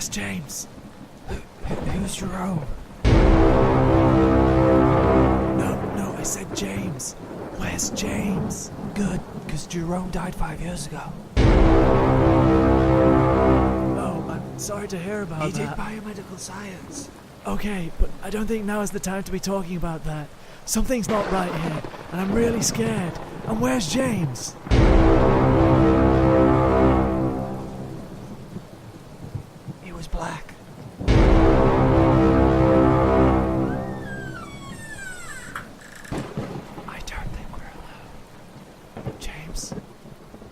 Where's James? Who's Jerome? No, I said James. Where's James? Good, because Jerome died 5 years ago. Oh, I'm sorry to hear about that. He did biomedical science. Okay, but I don't think now is the time to be talking about that. Something's not right here, and I'm really scared. And where's James? He was black. I don't think we're allowed.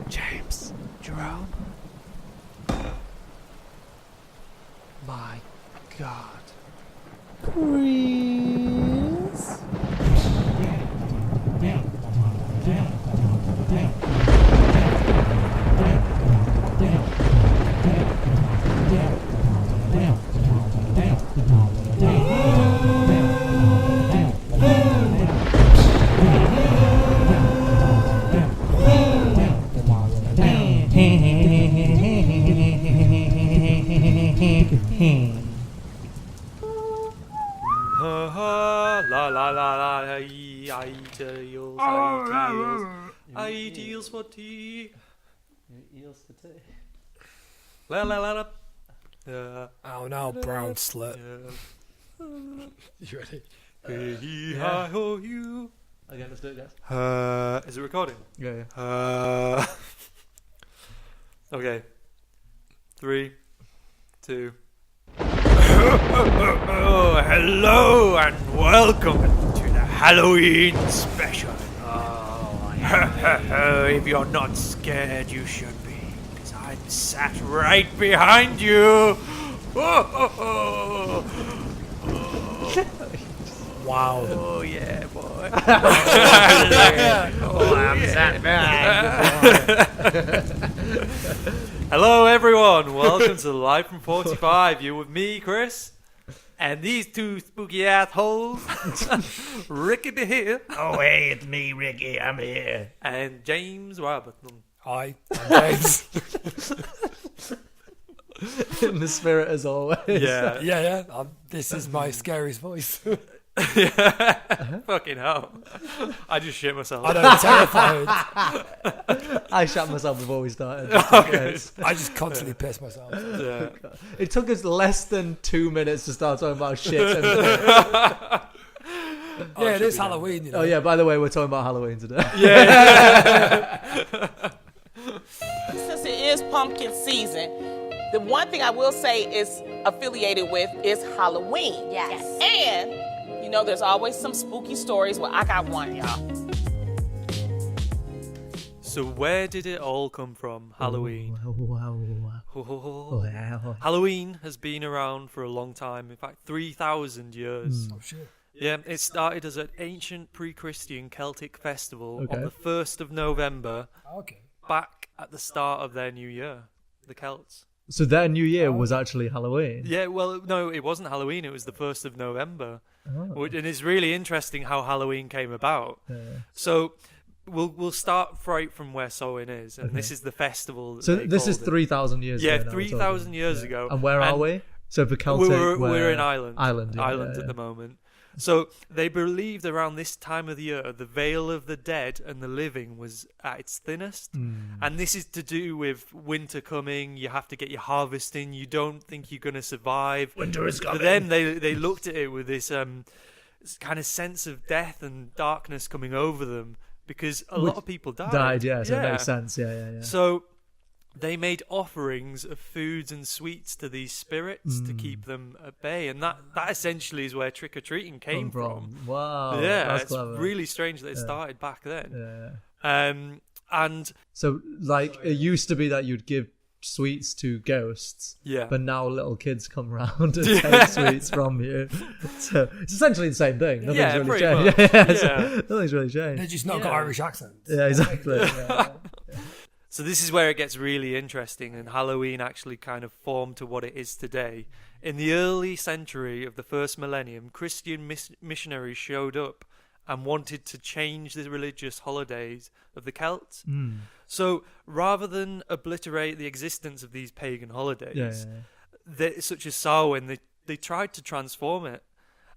James? Jerome? My God. Chris? Ideals for tea. Eels for tea. La la la la. Oh no, brown slut. You ready? Hey, hi, ho, you. Okay, let's do it, guys. Is it recording? Yeah. Okay. 3, 2. Hello and welcome to the Halloween special. If you're not scared, you should be, because I'm sat right behind you. Wow. Oh yeah, boy. I'm sat behind. Hello, everyone. Welcome to Live from 45. You're with me, Chris, and these two spooky assholes, Ricky here. Oh, hey, it's me, Ricky. I'm here. And James Robertson. Hi, I'm James. In the spirit as always. Yeah. yeah. This is my scariest voice. Fucking hell. I just shit myself. I know, terrified. I shot myself before we started. Okay. I just constantly piss myself. Yeah. It took us less than 2 minutes to start talking about shit. And Yeah, it is Halloween, you know. oh, yeah, by the way, we're talking about Halloween today. Yeah. Since it is pumpkin season, the one thing I will say is affiliated with is Halloween. Yes. And, you know, there's always some spooky stories. Well, I got one, y'all. So where did it all come from, Halloween? Halloween has been around for a long time, in fact 3,000 years. Oh, shit. Yeah, it started as an ancient pre-Christian Celtic festival Okay. on the 1st of November, Okay. back at the start of their new year, the Celts. So their New Year was actually Halloween. Yeah, well, no, it wasn't Halloween, it was the 1st of November. Oh. And it's really interesting how Halloween came about. Yeah. So we'll start right from where Samhain is, and this is the festival. That So they this is called it. 3,000 years ago. Yeah, now, 3,000 we're years talking. ago. And where are we? So for Celtic, we're in Ireland. Ireland, yeah, Ireland yeah, at the yeah. moment. So they believed around this time of the year, the veil of the dead and the living was at its thinnest. And this is to do with winter coming. You have to get your harvest in. You don't think you're going to survive. Winter is coming. But then they looked at it with this kind of sense of death and darkness coming over them, because a lot of people died. Yeah, so it makes sense. Yeah. So they made offerings of foods and sweets to these spirits to keep them at bay, and that essentially is where trick-or-treating came from. Wow. Yeah, that's it's clever. really strange that it started back then. Yeah. And So, like, it used to be that you'd give sweets to ghosts, yeah, but now little kids come round and take sweets from you. So it's essentially the same thing. Nothing's Yeah, really pretty changed. much. Yeah, Yeah. so nothing's really changed. They just not got Irish accents. Yeah, exactly. Yeah. So this is where it gets really interesting, and Halloween actually kind of formed to what it is today. In the early century of the first millennium, Christian missionaries showed up and wanted to change the religious holidays of the Celts. So rather than obliterate the existence of these pagan holidays, such as Samhain, they tried to transform it.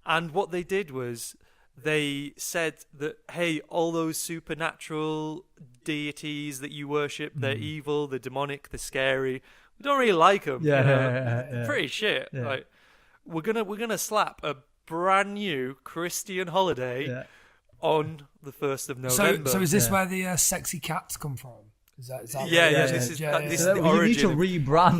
And what they did was they said that, hey, all those supernatural deities that you worship, they're evil, they're demonic, they're scary. We don't really like them. Yeah. Pretty shit. Yeah. Like, we're gonna slap a brand new Christian holiday on the 1st of November. So is this where the sexy cats come from? Is that This is the You need origin. to rebrand.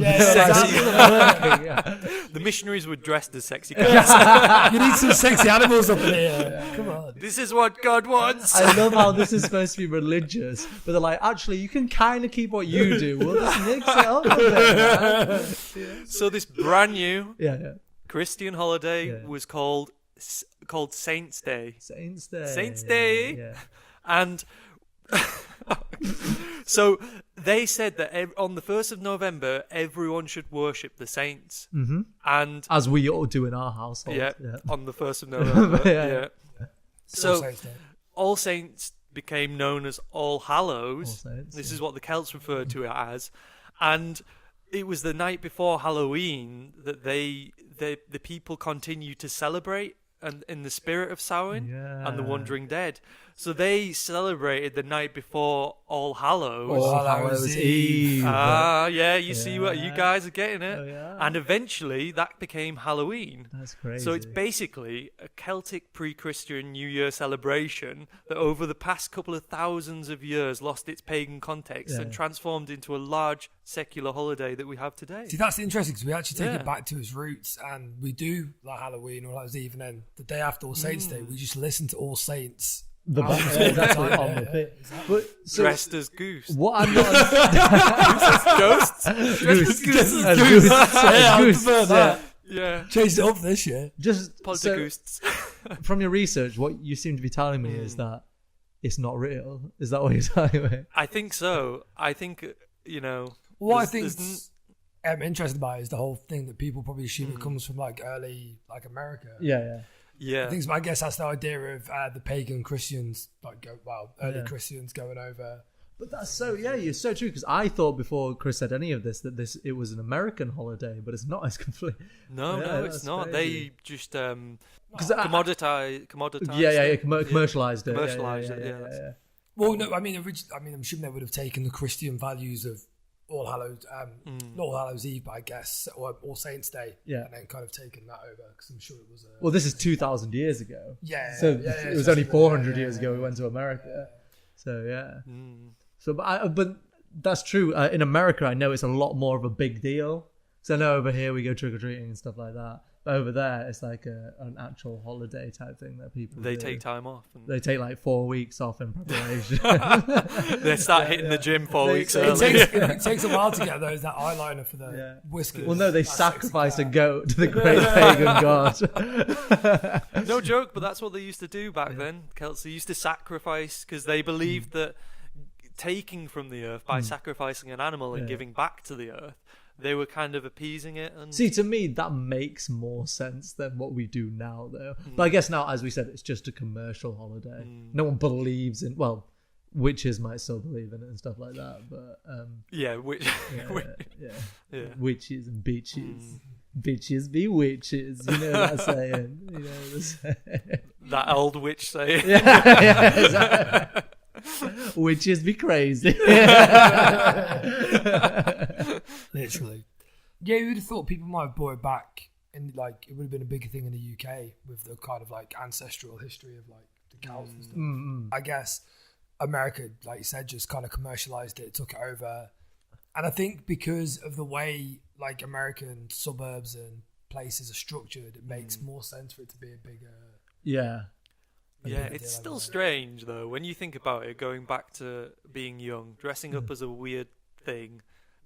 The missionaries were dressed as sexy cats. You need some sexy animals up in here. Come on. This is what God wants. I love how this is supposed to be religious, but they're like, actually, you can kind of keep what you do. We'll just mix it up a bit, man. So this brand new Yeah. Christian holiday was called Saints' Day. Saints Day. Saints' Day. Yeah. And so they said that on the 1st of November, everyone should worship the saints. Mm-hmm. And as we all do in our household. on the 1st of November. Yeah. So All Saints became known as All Hallows. All Saints, This is what the Celts referred to it as. And it was the night before Halloween that the people continued to celebrate and in the spirit of Samhain and the Wandering Dead. So they celebrated the night before All Hallows. All Hallows Eve. You see what you guys are getting it. Oh, yeah. And eventually that became Halloween. That's crazy. So it's basically a Celtic pre-Christian New Year celebration that over the past couple of thousands of years lost its pagan context and transformed into a large secular holiday that we have today. See, that's interesting because we actually take it back to its roots, and we do like Halloween or Hallows Eve, and then the day after All Saints Day, we just listen to All Saints. Exactly on the pit. But so Dressed as goose. what I'm not Ghosts? goose. Yeah. Changed it up this year. Just so, Poltergeists. from your research, what you seem to be telling me is that it's not real. Is that what you're telling me? I think so. I think, What I there's- think's interesting about it is the whole thing that people probably assume it comes from like early America. Yeah. I guess that's the idea of the pagan Christians, early Christians going over. But that's you're so true, because I thought before Chris said any of this that it was an American holiday, but it's not. It's complete. No, it's not. Crazy. They just commoditized. Commercialized it. Commercialized it. Well, no, I mean, I'm assuming they would have taken the Christian values of All Hallows, not All Hallows Eve, but I guess, or All Saints Day, and then kind of taken that over, because I'm sure it was. Well, this is 2,000 years ago. So it was only 400 years ago we went to America. So So, but that's true. In America, I know it's a lot more of a big deal. So I know over here we go trick or treating and stuff like that. But over there, it's like an actual holiday type thing that people They do. take time off. And They take like 4 weeks off in preparation. they start hitting the gym 4 weeks It early. takes a while to get that eyeliner for the whiskers. Well, no, they sacrifice a goat to the great pagan god. No joke, but that's what they used to do back then. Celts, they used to sacrifice because they believed that taking from the earth by sacrificing an animal and giving back to the earth, they were kind of appeasing it. And See, to me, that makes more sense than what we do now, though. But I guess now, as we said, it's just a commercial holiday. No one believes in, witches might still believe in it and stuff like that, but witches and bitches. Bitches be witches, you know that saying. That old witch saying. Exactly. Witches be crazy. Literally. Yeah, you would have thought people might have brought it back, and it would have been a bigger thing in the UK with the kind of ancestral history of the Celts and stuff. I guess America, like you said, just kind of commercialized it, took it over. And I think because of the way American suburbs and places are structured, it makes more sense for it to be a bigger. Yeah. Yeah, it's still strange though when you think about it. Going back to being young, dressing up as a weird thing,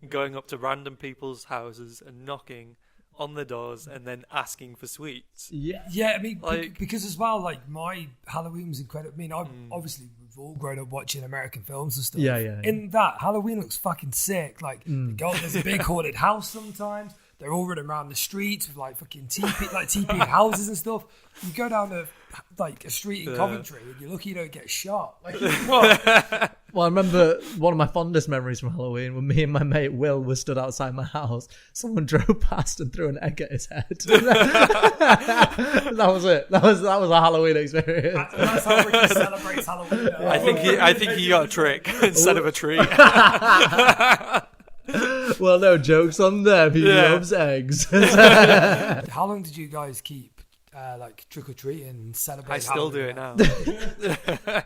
going up to random people's houses and knocking on the doors and then asking for sweets. Yeah. I mean, because as well, my Halloween was incredible. I mean, obviously we've all grown up watching American films and stuff. Yeah. In that, Halloween looks fucking sick. There's a big haunted house sometimes. They're all running around the streets with fucking teepee houses and stuff. You go down a street in Coventry and you're lucky you don't get shot. Well, I remember one of my fondest memories from Halloween when me and my mate Will were stood outside my house. Someone drove past and threw an egg at his head. That was it. That was a Halloween experience. That's how Ricky celebrates Halloween. I think he got a trick instead of a treat. Well, no jokes on them. He loves eggs. How long did you guys keep like trick or treating and celebrate? I still do it Halloween? now.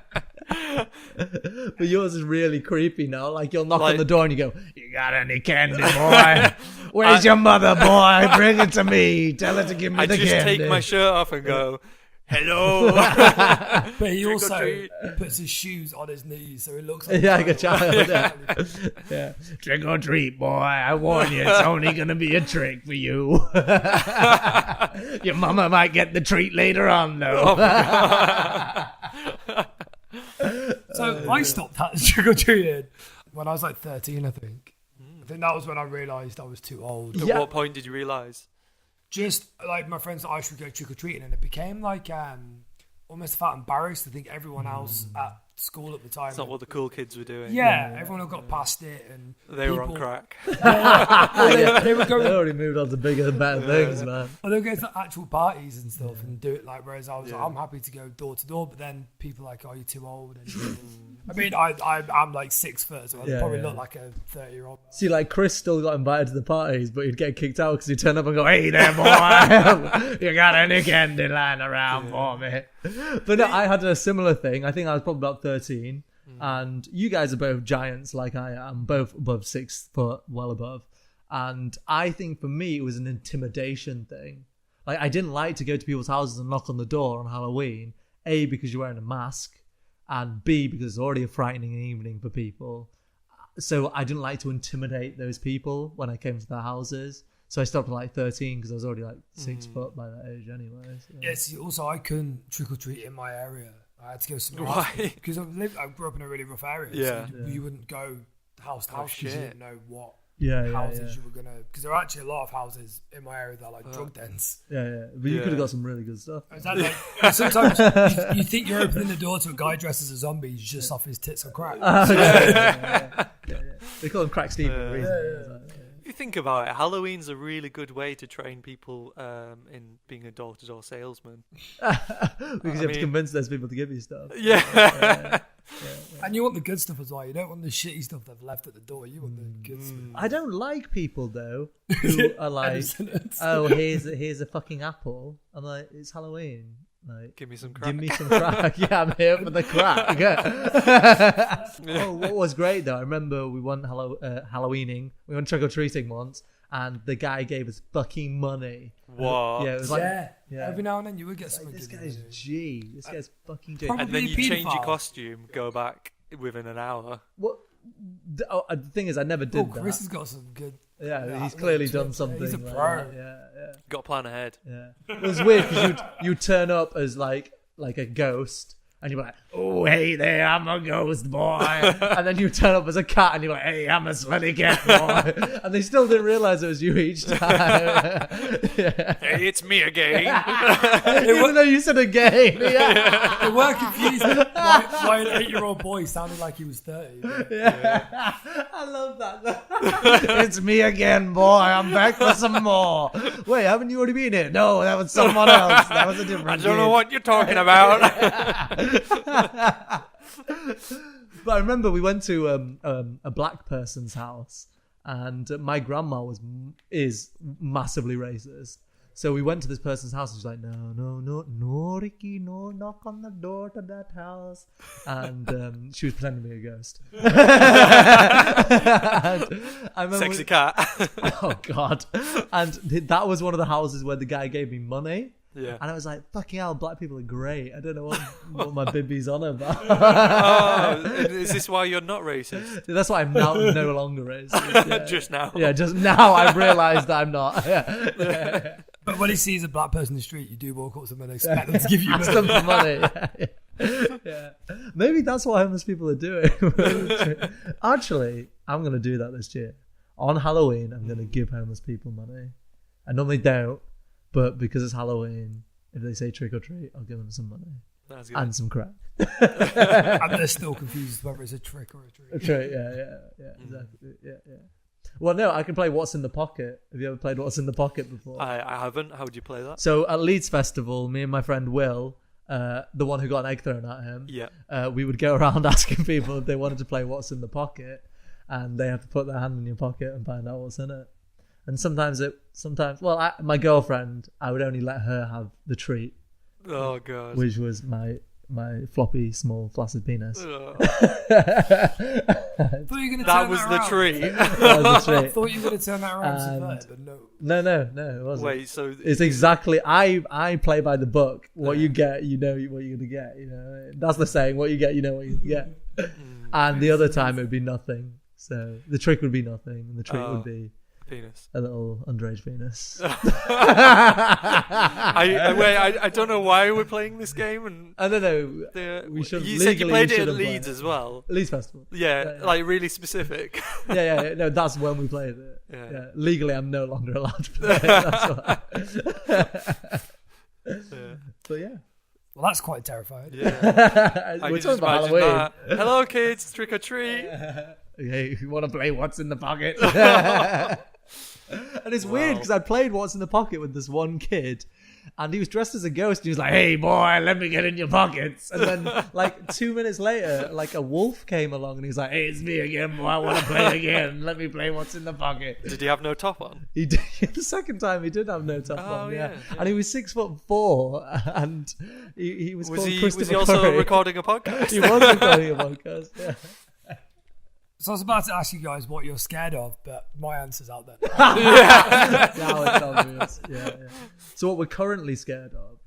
But yours is really creepy now. Like you'll knock on the door and you go, "You got any candy, boy? Where's your mother, boy? Bring it to me. Tell her to give me I the just candy." take my shirt off and go, "Hello." But he Trick or also treat. puts his shoes on his knees, so it looks like Yeah, like a child. Yeah. Trick or treat, boy. I warn you, it's only gonna be a trick for you. Your mama might get the treat later on, though. So I stopped that trick or treating when I was like 13, I think. I think that was when I realised I was too old. At what point did you realise? Just like my friends that I should go trick or treating, and it became like almost felt embarrassed. I think everyone else at school at the time. It's not what the cool kids were doing. Yeah, everyone had got past it, and They were on people- crack. They were They going. already moved on to bigger and better things, man. They were going to actual parties and stuff and do it like. Whereas I was like, I'm happy to go door to door, but then people are like, "Oh, you're too old." And, I mean, I'm like 6 foot, so I probably look like a 30-year-old. See, like Chris still got invited to the parties, but he'd get kicked out because he'd turn up and go, "Hey there, boy, you got any candy lying around for me?" But no, I had a similar thing. I think I was probably about 13, and you guys are both giants like I am, both above 6 foot, well above. And I think for me, it was an intimidation thing. Like, I didn't like to go to people's houses and knock on the door on Halloween, A, because you're wearing a mask, and B, because it's already a frightening evening for people. So I didn't like to intimidate those people when I came to their houses. So I stopped at like 13 because I was already like 6 foot by that age anyway. So. Yes. Also, I couldn't trick or treat in my area. I had to go somewhere Why? else because I grew up in a really rough area. Yeah. So you wouldn't go house to house because you didn't know what Yeah, houses you were gonna. Because there are actually a lot of houses in my area that are like drug dens. Yeah. But you could have got some really good stuff. Is that like, sometimes you think you're opening the door to a guy dressed as a zombie just off his tits on crack. They call him Crack Steve for a reason. If you think about it, Halloween's a really good way to train people in being a door-to-door salesman. Because you have to convince those people to give you stuff. Yeah. And you want the good stuff as well. You don't want the shitty stuff they've left at the door. You want the good stuff. I don't like people though who are like, "Oh, here's a fucking apple." I'm like, "It's Halloween. Like, Give me some crack. give me some crack." Yeah, I'm here for the crack. Yeah. Oh, what was great though, I remember we went Halloweening. We went trick or treating once, and the guy gave us fucking money. What? Yeah, it was like, Yeah. Every now and then you would get like, something. this given guy's to you. G. This guy's fucking G. Probably And then a you change your paedophile. costume, go back within an hour. What? The thing is, I never did Oh, that. Chris has got some good. Yeah, he's clearly done something. He's a like pro. that. Yeah. Got to plan ahead. It was weird because you turn up as like a ghost, and you're like, "Oh, hey there, I'm a ghost boy," and then you turn up as a cat, and you're like, "Hey, I'm a slutty cat boy," and they still didn't realize it was you each time. Hey, it's me again. Even though you said again, yeah. They were confused why an 8-year-old boy sounded like he was 30. I love that. It's me again, boy. I'm back for some more. Wait, haven't you already been here? No, that was someone else. That was a different. I don't know kid. what you're talking about. But I remember we went to a black person's house, and my grandma is massively racist. So we went to this person's house, and she's like, no, Ricky, no, knock on the door to that house. And she was pretending to be a ghost. And I remember Sexy cat. oh, God. And that was one of the houses where the guy gave me money. Yeah. And I was like, fucking hell, black people are great. I don't know what my bibby's on about. Oh, is this why you're not racist? That's why I'm now no longer racist. Yeah. Just now. Yeah, just now I've realised I'm not. Yeah. But when he sees a black person in the street, you do walk up to them and expect them to give you Ask money. them for money. Yeah. Maybe that's what homeless people are doing. Actually, I'm going to do that this year. On Halloween, I'm going to give homeless people money. I normally don't, but because it's Halloween, if they say trick or treat, I'll give them some money. That's good. and some crack. And they're still confused whether it's a trick or a treat. That's right. Yeah, exactly. Yeah. Well, no, I can play What's in the Pocket. Have you ever played What's in the Pocket before? I haven't. How would you play that? So at Leeds Festival, me and my friend Will, the one who got an egg thrown at him, we would go around asking people if they wanted to play What's in the Pocket, and they have to put their hand in your pocket and find out what's in it. And sometimes, my girlfriend, I would only let her have the treat. Oh god. Which was my floppy, small, flaccid penis. Oh. That was the treat. That was the treat. I thought you were going to turn that around and subvert, but no. No, it wasn't. Wait, so it's exactly. I play by the book. What you get, you know what you're gonna get. You know, that's the saying. What you get, you know what you get. And the other time it would be nothing. So the trick would be nothing, and the treat would be penis. A little underage penis. I don't know why we're playing this game, and I don't know. We should. You said you played it at Leeds as well. Leeds Festival. Yeah, like really specific. Yeah. No, that's when we played it. Yeah. Legally, I'm no longer allowed to play it. That's why. But yeah. Well, that's quite terrifying. Yeah. We're talking about Halloween. That. Hello, kids. Trick or treat. Hey, if you want to play What's in the Pocket. And it's weird because I played What's in the Pocket with this one kid, and he was dressed as a ghost. And he was like, "Hey boy, let me get in your pockets." And then, like 2 minutes later, like a wolf came along, and he was like, "Hey, it's me again, boy. I want to play again. Let me play What's in the Pocket." Did he have no top on? He did. The second time, he did have no top on. Yeah, and he was 6'4", and he was called Christopher Was he also Curry. recording a podcast? He was recording a podcast. Yeah. So I was about to ask you guys what you're scared of, but my answer's out there. Now it's obvious. Yeah. So what we're currently scared of?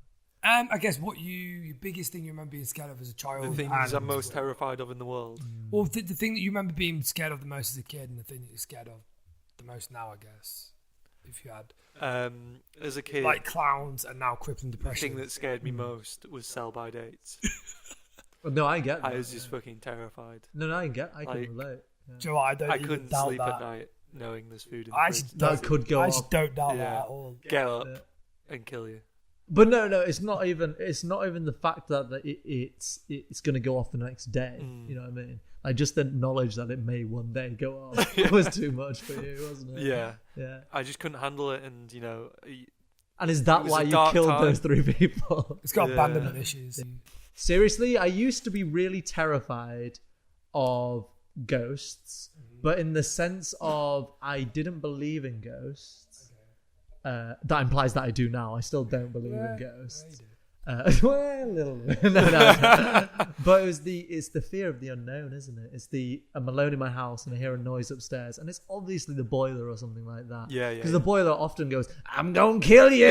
I guess your biggest thing you remember being scared of as a child. The things I'm most terrified of in the world. Well, the thing that you remember being scared of the most as a kid, and the thing that you're scared of the most now, I guess, if you had. As a kid, like clowns and now crippling depression. The thing that scared me most was sell-by dates. No, I get that. I was just fucking terrified. No, I can relate. Yeah. Do you know what? I couldn't doubt sleep that. at night knowing there's food in the I fridge. just don't doubt that at all. Get up and kill you. But no, it's not even the fact that it's going to go off the next day. You know what I mean? Like just the knowledge that it may one day go off was too much for you, wasn't it? Yeah. I just couldn't handle it, and And is that why you killed those 3 people? It's got abandonment issues. Seriously, I used to be really terrified of ghosts, but in the sense of I didn't believe in ghosts. That implies that I do now. I still don't believe in ghosts. Well, a little bit. No. But it's the fear of the unknown, isn't it? I'm alone in my house and I hear a noise upstairs, and it's obviously the boiler or something like that. Yeah. Because the boiler often goes, "I'm gonna kill you."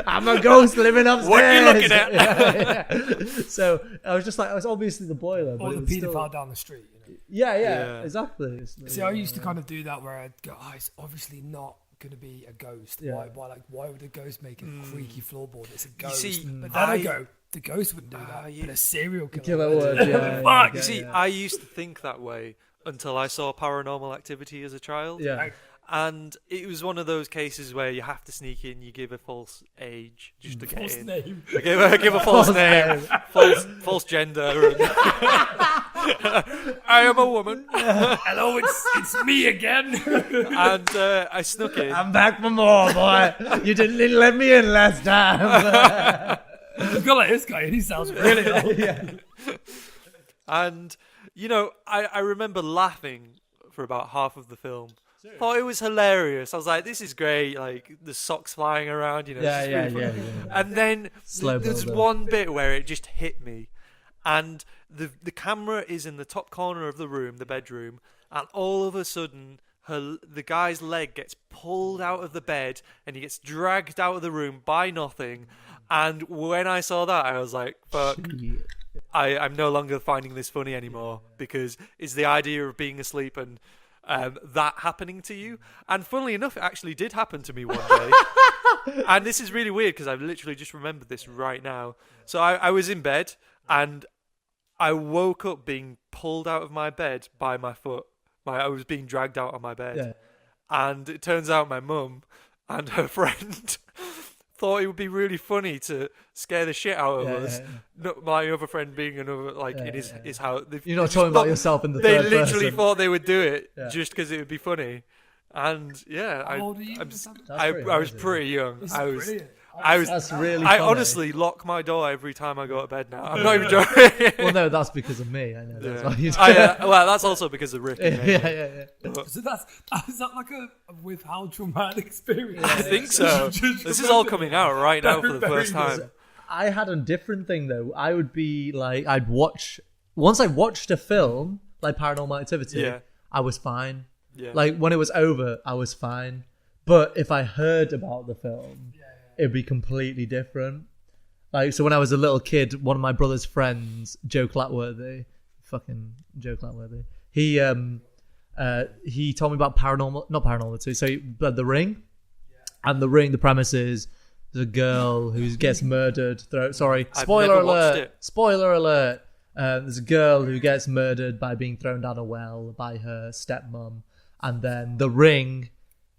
I'm a ghost living upstairs. What are you looking at? So I was just like, it's obviously the boiler. Or the paedophile down the street. Yeah, exactly. See, I used to kind of do that where I'd go, it's obviously not going to be a ghost. Yeah. Why would a ghost make a creaky floorboard? It's a ghost. See, but then I go, the ghost wouldn't do that. But a serial killer would. Fuck. You see, I used to think that way until I saw Paranormal Activity as a child. Yeah. And it was one of those cases where you have to sneak in, you give a false age just to get in. Name. Give a false name, false gender. And I am a woman. Hello, it's me again. And I snuck in. I'm back for more, boy. You didn't let me in last time. I've got like this guy, and he sounds really old. Yeah. And, I remember laughing for about half of the film. Thought it was hilarious. I was like, this is great. Like, the socks flying around, Yeah. And then there's one bit where it just hit me. And the camera is in the top corner of the room, the bedroom, and all of a sudden the guy's leg gets pulled out of the bed and he gets dragged out of the room by nothing. And when I saw that, I was like, fuck. I'm no longer finding this funny anymore, because it's the idea of being asleep and that happening to you. And funnily enough, it actually did happen to me one day. And this is really weird because I've literally just remembered this right now. So I was in bed and I woke up being pulled out of my bed by my foot. I was being dragged out of my bed. Yeah. And it turns out my mum and her friend thought it would be really funny to scare the shit out of us. yeah. Not my other friend being another, like, it is how... You're not talking about yourself in the They third literally person. thought they would do it Yeah. just because it would be funny. And, yeah, How old are you? I was pretty young. This is I was... brilliant. That's really I funny. honestly lock my door every time I go to bed now. I'm not even joking. Well, no, that's because of me. I know. That's why you do. Well, that's also because of Rick. yeah. So is that like a with how traumatic experience? I think so. This is all coming out right now for the first time. I had a different thing though. I would be like, once I watched a film like Paranormal Activity, Yeah. I was fine. Yeah. Like when it was over, I was fine. But if I heard about the film, it'd be completely different. Like, so when I was a little kid, one of my brother's friends, Joe Clatworthy, he told me about not Paranormal 2, so The Ring. And The Ring, the premise is there's a girl who gets murdered. Spoiler never watched alert! it. Spoiler alert! There's a girl who gets murdered by being thrown down a well by her stepmom. And then The Ring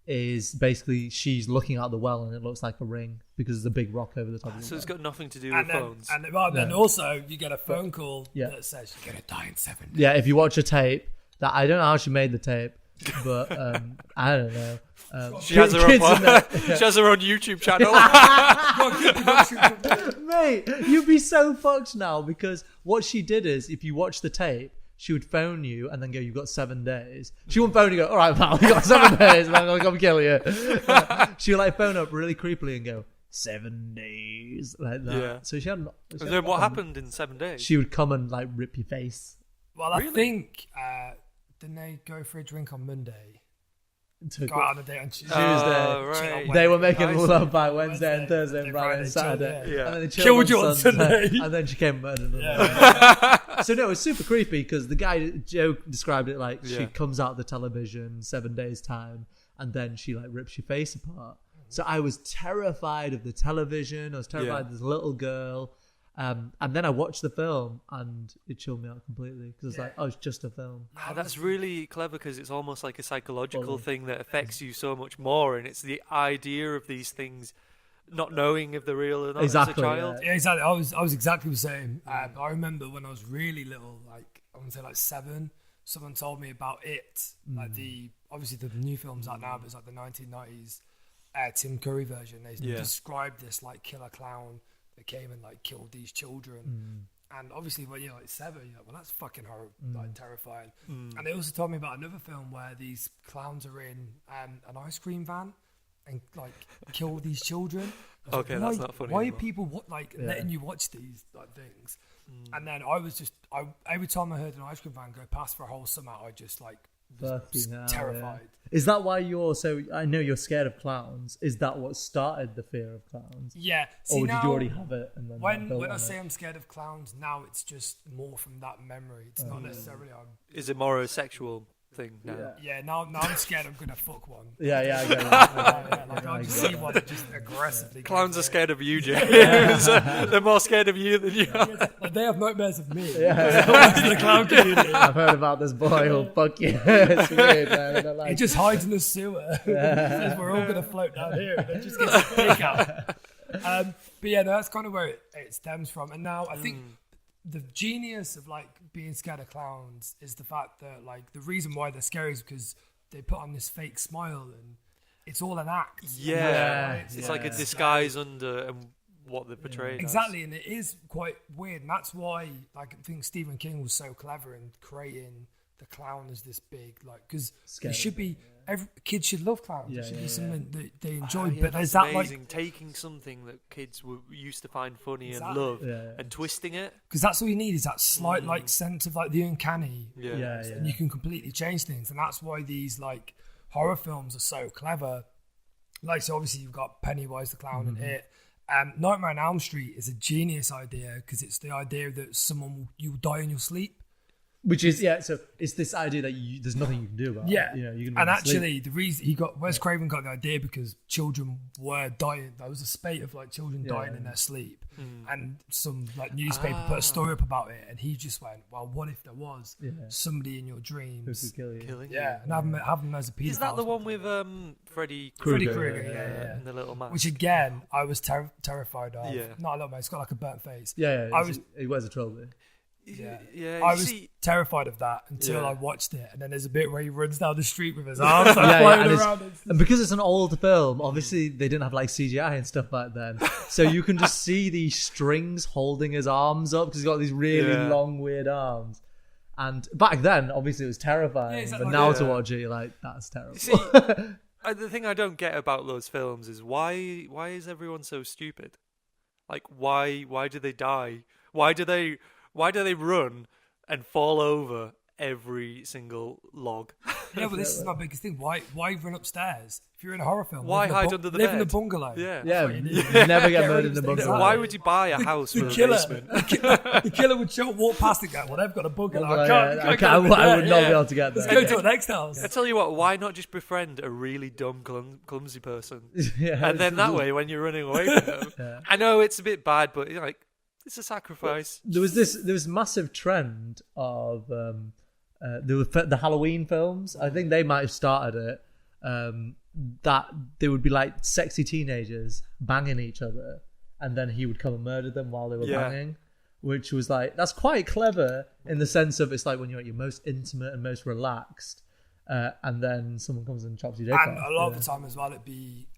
is basically she's looking out the well and it looks like a ring because there's a big rock over the top of the So well. it's got nothing to do And with phones. then also you get a phone call Yeah. that says you're gonna die in 7 days. Yeah, if you watch a tape, that I don't know how she made the tape, but I don't know. She has her own kids in that- she has her own YouTube channel. Mate, you'd be so fucked now because what she did is if you watch the tape, she would phone you and then go, "You've got 7 days." She wouldn't phone you and go, "All right, pal, you got 7 days and I'm going to come kill you." She would like phone up really creepily and go, 7 days, like that. Yeah. So she had. And then what happened in 7 days? She would come and like rip your face. Well, I think didn't they go for a drink on Monday? Took Go out on a date on Tuesday. Right. They were making I see. love by Wednesday and Thursday and Friday, Friday and Saturday. Yeah. And then they Killed chilled you on Sunday. And then she came and murdered them. Yeah. So no, it was super creepy because the guy, Joe, described it like she Yeah. comes out of the television 7 days time and then she like rips your face apart. So I was terrified of the television. I was terrified of this little girl. And then I watched the film and it chilled me out completely because it's like, oh, it's just a film. That's really clever because it's almost like a psychological Totally. thing that affects you so much more, and it's the idea of these things, not knowing if they're real or not Exactly, as a child. Yeah, exactly. I was exactly the same. I remember when I was really little, like I want to say like 7. Someone told me about it, like obviously the new film's out now, but it's like the 1990s Tim Curry version. They described this like killer clown that came and like killed these children. And obviously when you're like 7, you're like, well, that's fucking horrible, like terrifying. And they also told me about another film where these clowns are in an ice cream van and like kill these children. I was Okay, like, that's not funny Why are anymore. people letting you watch these like things? And then I was every time I heard an ice cream van go past for a whole summer, I just like was Fucking hell, terrified. yeah. Is that why I know you're scared of clowns. Is that what started the fear of clowns? Yeah. See, Or did now, you already have it? And then when built I on say it? I'm scared of clowns, now it's just more from that memory. It's not necessarily Is it more a sexual thing now? now I'm scared I'm gonna fuck one. Yeah, I get it. Like I just see one that just aggressively. Clowns are goes scared of you, James. They're more scared of you than you are. like, they have nightmares of me. Yeah. The clown community. I've heard about this boy who'll fuck you. It's weird, man. I don't like He just hides in the sewer. Says we're all gonna float down here, and then just gets a dick out. But yeah, no, that's kind of where it stems from. And now I think the genius of like being scared of clowns is the fact that like the reason why they're scary is because they put on this fake smile and it's all an act. Yeah. Right? It's like a disguise under what they portray. Exactly, and it is quite weird, and that's why like I think Stephen King was so clever in creating the clown as this big like because it should be every kids should love clowns. It should be something that they enjoy. But there's that amazing. like Taking something that kids were used to find funny Exactly. and love Yeah. and twisting it. because that's all you need is that slight like sense of like the uncanny. Yeah. And you can completely change things, and that's why these like horror films are so clever. Like so, obviously you've got Pennywise the clown and It. Nightmare on Elm Street is a genius idea because it's the idea that you will die in your sleep. Which is so it's this idea that there's nothing you can do about Yeah, it. You know, you can and sleep. actually, the reason Wes Craven got the idea because children were dying. There was a spate of like children dying in their sleep, and some like newspaper put a story up about it, and he just went, "Well, what if there was somebody in your Who dreams could kill you? Killing. Yeah, and have them as a pedophile." Is that the one with Freddy Krueger, and the little man? Which again, I was terrified of. Yeah. Not a little man. It's got like a burnt face. Yeah, I was. he wears a trophy. Yeah. I you was see, terrified of that until Yeah. I watched it, and then there's a bit where he runs down the street with his arms like, and, floating around. and because it's an old film, obviously they didn't have like CGI and stuff back then, so you can just see these strings holding his arms up because he's got these really long, weird arms. And back then, obviously, it was terrifying, Yeah, exactly. but now to Yeah. watch it, you're like, that's terrible. See, the thing I don't get about those films is why is everyone so stupid? Like, why do they die? Why do they run and fall over every single log? Yeah, but this is my biggest thing. Why run upstairs? If you're in a horror film, Why live in a hide under the live in a bed? bungalow. Yeah. You never get murdered in the Exactly. bungalow. Why would you buy a house with a Killer, basement? the killer would walk past and go, "Well, they've got a bungalow. I I can't would not be able to get Let's there. go to the next house." I tell you what, why not just befriend a really dumb, clumsy person? Yeah, And then that way, when you're running away from them, I know it's a bit bad, but you're like, it's a sacrifice. there was massive trend of there were the Halloween films. I think they might have started it. That they would be like sexy teenagers banging each other, and then he would come and murder them while they were banging, which was like, that's quite clever in the sense of it's like when you're at your most intimate and most relaxed, and then someone comes and chops your dick And off. a lot of the time as well, it'd be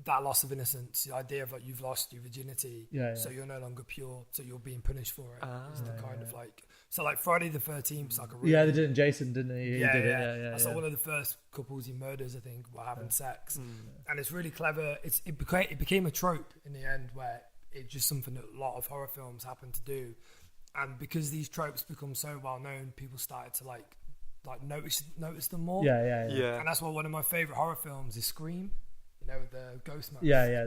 that loss of innocence, the idea of like you've lost your virginity, so you're no longer pure, so you're being punished for it. Is the kind of like, so like Friday the 13th is like a really, They did it in Jason, didn't he? He did it. Yeah. That's like one of the first couples he murders, I think, were having sex, and it's really clever. It became a trope in the end where it's just something that a lot of horror films happen to do, and because these tropes become so well known, people started to like notice them more. Yeah. Yeah. And that's why one of my favorite horror films is Scream. You know, with the ghost man. Yeah.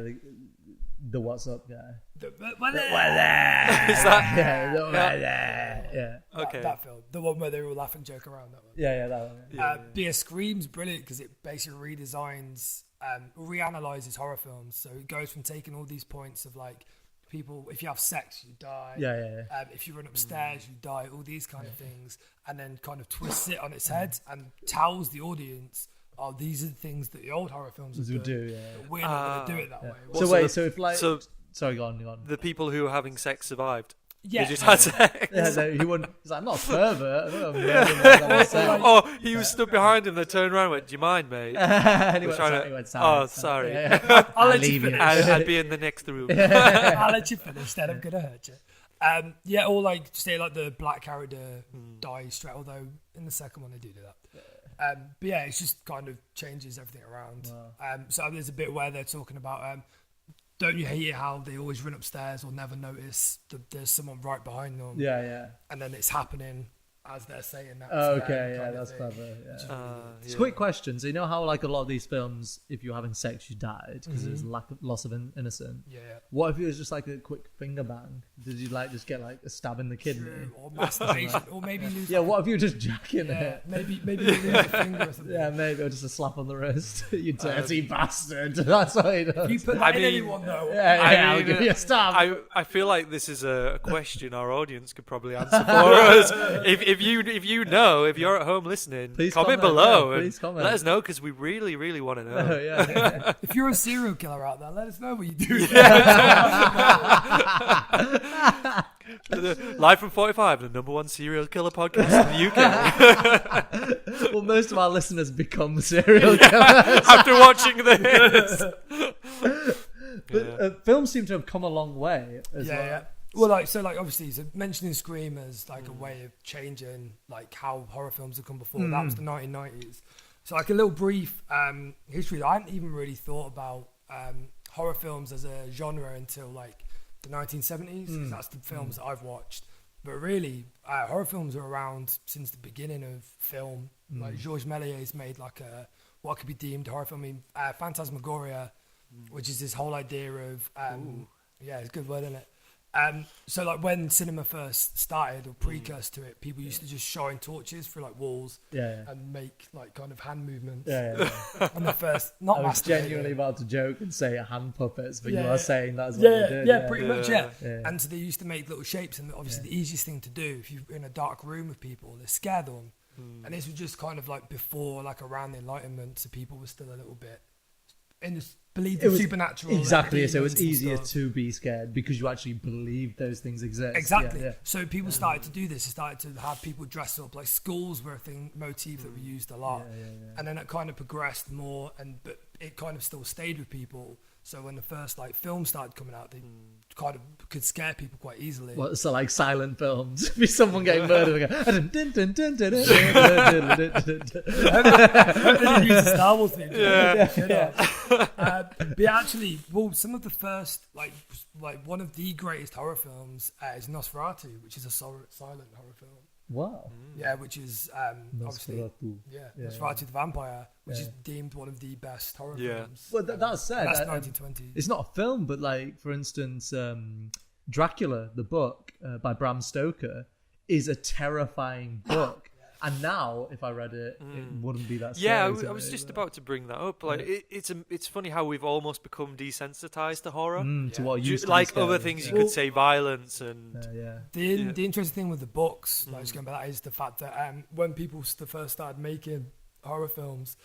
The what's up guy. Is that? Yeah. Okay. That film, the one where they all laugh and joke around. That one. Yeah, that one. But Scream's brilliant because it basically redesigns, reanalyzes horror films. So it goes from taking all these points of like people, if you have sex, you die. Yeah. If you run upstairs, you die. All these kind of things, and then kind of twists it on its head and tells the audience, "Oh, these are the things that the old horror films would do. Yeah. We're not going to do it that way." So wait, so if like, sorry, go on. The people who were having sex survived. Yeah. They just had sex. Yeah, no, he wouldn't. He's like, I'm not a pervert. I'm not a pervert. Oh, he was stood behind him. They turned around and went, "Do you mind, mate?" And he We're went, trying sorry, to- he went, sorry. Oh, sorry. Yeah. I'll let you leave you. finish. I'd be in the next room. I'll let you finish. Then I'm gonna hurt you. Or like say like the black character dies straight. Although in the second one they do that. But yeah, it's just kind of changes everything around. So there's a bit where they're talking about, don't you hear how they always run upstairs or never notice that there's someone right behind them? Yeah. And then it's happening as they're saying that. Oh, to them okay, yeah, kind of that's thing. clever. Yeah. Yeah. Quick question. So you know how like a lot of these films, if you're having sex, you died because there's loss of innocence. Yeah. What if it was just like a quick finger bang? Did you like just get like a stab in the kidney? True. Or masturbation, or maybe lose. Yeah. What if you were just jacking Yeah, it? maybe lose a finger or something. Yeah, maybe or just a slap on the wrist. You dirty bastard. That's what he does. You put that in anyone though. Yeah, I'll mean, give you a stab. I feel like this is a question our audience could probably answer for us. If you know, if you're at home listening, Please comment comment, below yeah, and please comment. let us know because we really, really want to know. Yeah. If you're a serial killer out there, let us know what you do. Live from 45, the #1 serial killer podcast in the UK. Well, most of our listeners become serial killers. After watching this. But films seem to have come a long way as well. Yeah. Well, obviously, so mentioning Scream as like a way of changing like how horror films have come before. That was the 1990s. So like a little brief history. I hadn't even really thought about horror films as a genre until like the 1970s. 'Cause that's the films that I've watched. But really, horror films are around since the beginning of film. Like Georges Méliès made like what could be deemed a horror film. I mean, Phantasmagoria, which is this whole idea of it's a good word, isn't it? So like when cinema first started or precursor to it, people used to just shine torches through like walls and make like kind of hand movements. On the first, not I was masturbating. genuinely about to joke and say hand puppets, but you are saying that's what Yeah, they did. yeah, pretty much, yeah. Yeah. And so they used to make little shapes, and obviously the easiest thing to do if you're in a dark room with people is scare them. And this was just kind of like before, like around the Enlightenment, so people were still a little bit in this believed in supernatural. Exactly, like, so it was demons and easier stuff. to be scared because you actually believe those things exist. Exactly. Yeah. So people started to do this. They started to have people dress up. Like schools were a motif that we used a lot. And then it kind of progressed more, but it kind of still stayed with people. So when the first like films started coming out, they kind of could scare people quite easily. Well, so like silent films, be someone getting murdered. They didn't use the Star Wars theme. But actually, well, some of the first, like one of the greatest horror films is Nosferatu, which is a silent horror film. Wow. Yeah, which is obviously Nosferatu the Vampire, which is deemed one of the best horror films. Well, that said, that's 1920s. It's not a film, but like for instance, Dracula, the book by Bram Stoker, is a terrifying book. And now, if I read it, it wouldn't be that scary. Yeah, I was just about to bring that up. Like, it's funny how we've almost become desensitized to horror. To what used to be like scary. other things, you could say violence and The interesting thing with the books, like just going back, that is the fact that when people first started making horror films,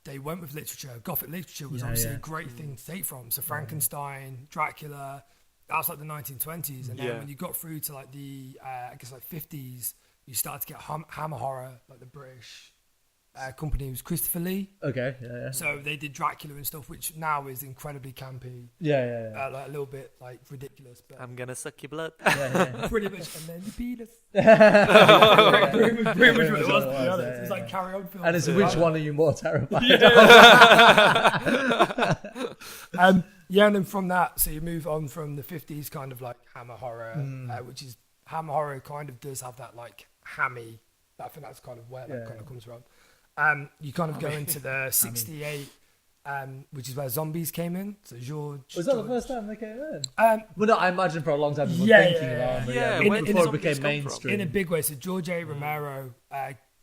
they went with literature. Gothic literature was obviously a great thing to take from. So Frankenstein, Dracula, that's like the 1920s. And then when you got through to like the, I guess like 50s, you start to get Hammer horror, like the British company was Christopher Lee. Okay, yeah. So they did Dracula and stuff, which now is incredibly campy. Yeah. Like a little bit like ridiculous, but I'm gonna suck your blood. pretty much. And then the penis. Pretty much what it was, to be honest. It's like Carry On film. And it's which one are you more terrified of? And then from that, so you move on from the 50s, kind of like Hammer horror, which is Hammer horror kind of does have that like hammy. I think that's kind of where that kind of comes from. You kind of go into the 68, which is where zombies came in. So Was that the first time they came in? Well, no, I imagine for a long time people were Yeah, thinking yeah, about them. yeah. But When before did it became zombies come from? mainstream. in a big way. So George A. Romero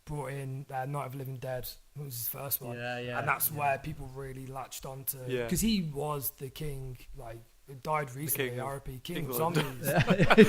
brought in Night of the Living Dead. That was his first one. And that's where people really latched onto, because he was the king, like, he died recently, R.I.P. King of England. Zombies.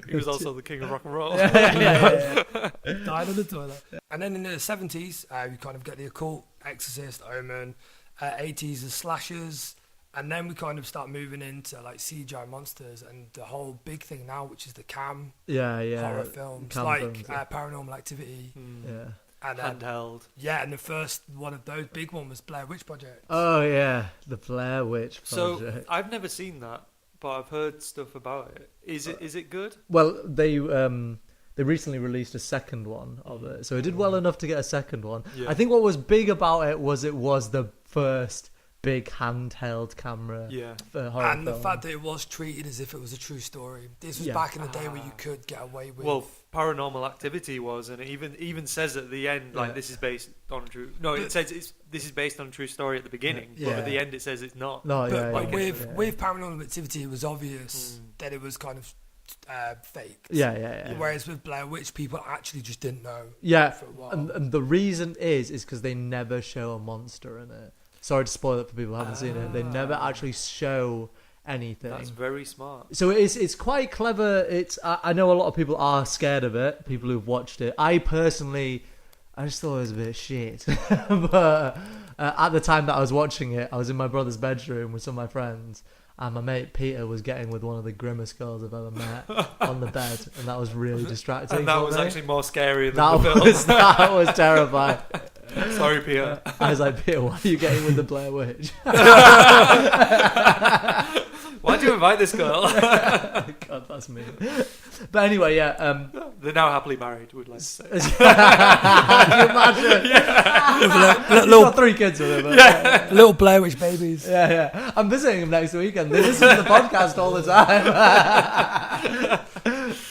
He was also the king of rock and roll. Died on the toilet. And then in the 70s, we kind of get the occult, Exorcist, Omen. 80s is slashers. And then we kind of start moving into like CGI monsters and the whole big thing now, which is the cam horror films, Cam like films, Paranormal Activity. Yeah. And Handheld. yeah, and the first one of those big one was Blair Witch Project. Oh yeah, the Blair Witch So Project. I've never seen that, but I've heard stuff about it. Is it good? Well, they recently released a second one of it, so it did well enough to get a second one. Yeah. I think what was big about it was the first big handheld camera. For horror And the film. fact that it was treated as if it was a true story. This was back in the day where you could get away with. Well, Paranormal Activity was, and it even says at the end, like, this is based on a true. No, it says this is based on a true story at the beginning, but at the end it says it's not. No, but with Paranormal Activity, it was obvious that it was kind of fake. Yeah. Whereas with Blair Witch, people actually just didn't know. Yeah, For a while. and the reason is because they never show a monster in it. Sorry to spoil it for people who haven't seen it. They never actually show anything. That's very smart. So it's quite clever. I know a lot of people are scared of it. People who've watched it. I personally, I just thought it was a bit shit. But at the time that I was watching it, I was in my brother's bedroom with some of my friends, and my mate Peter was getting with one of the grimmest girls I've ever met on the bed, and that was really distracting. And that for was me. actually more scary than the film. That was terrifying. Sorry, Peter. I was like, Peter, why are you getting with the Blair Witch? Why'd you invite this girl? God, that's me. But anyway, yeah. They're now happily married, would like to say. Can you imagine? He's got 3 kids with him. Little Blair Witch babies. Yeah. I'm visiting him next weekend. They listen to the podcast all the time.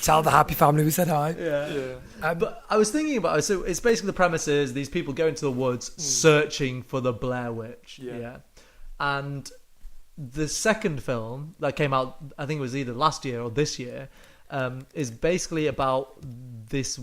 Tell the happy family we said hi. Yeah. But I was thinking about it. So it's basically the premise is these people go into the woods searching for the Blair Witch. Yeah. And the second film that came out, I think it was either last year or this year, is basically about this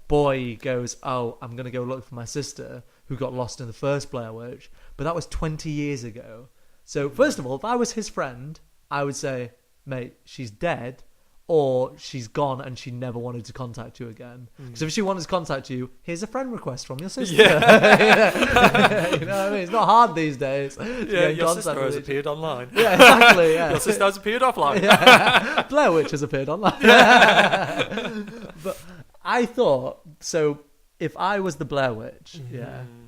boy goes, oh, I'm going to go look for my sister who got lost in the first Blair Witch. But that was 20 years ago. So first of all, if I was his friend, I would say, mate, she's dead, or she's gone and she never wanted to contact you again. Because if she wanted to contact you, here's a friend request from your sister. Yeah. You know what I mean? It's not hard these days. Yeah, your sister has appeared online. Yeah, exactly. Yeah. Your sister has appeared offline. Yeah. Blair Witch has appeared online. But I thought, so if I was the Blair Witch,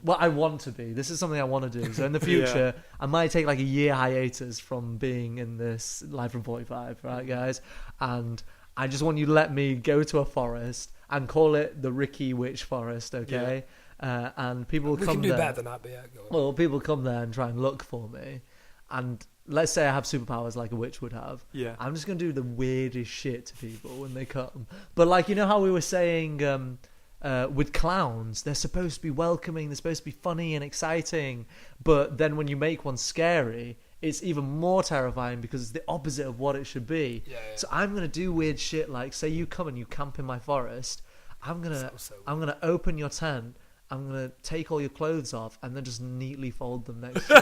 well, I want to be. This is something I want to do. So in the future, I might take like a year hiatus from being in this Live from 45, right, guys? And I just want you to let me go to a forest and call it the Ricci Witch Forest, okay? And people will come there. We can do better than that, but yeah, go on. Well, people come there and try and look for me. And let's say I have superpowers like a witch would have. Yeah. I'm just going to do the weirdest shit to people when they come. But like, you know how we were saying... with clowns, they're supposed to be welcoming, they're supposed to be funny and exciting, but then when you make one scary, it's even more terrifying because it's the opposite of what it should be. So I'm gonna do weird shit like, say you come and you camp in my forest, I'm gonna open your tent, I'm gonna take all your clothes off and then just neatly fold them next to you.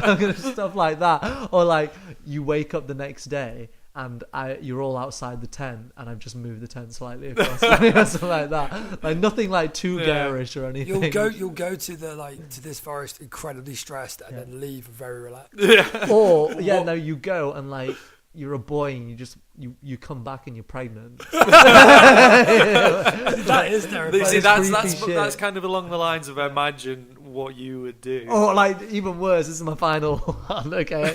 I'm gonna stuff like that. Or like you wake up the next day and you're all outside the tent, and I've just moved the tent slightly across, or something like that. Like nothing like too garish or anything. You'll go to to this forest incredibly stressed, and then leave very relaxed. Or no, you go and like you're a boy and you come back and you're pregnant. That is terrifying. See, that's kind of along the lines of imagine what you would do. Or like even worse, this is my final one, okay,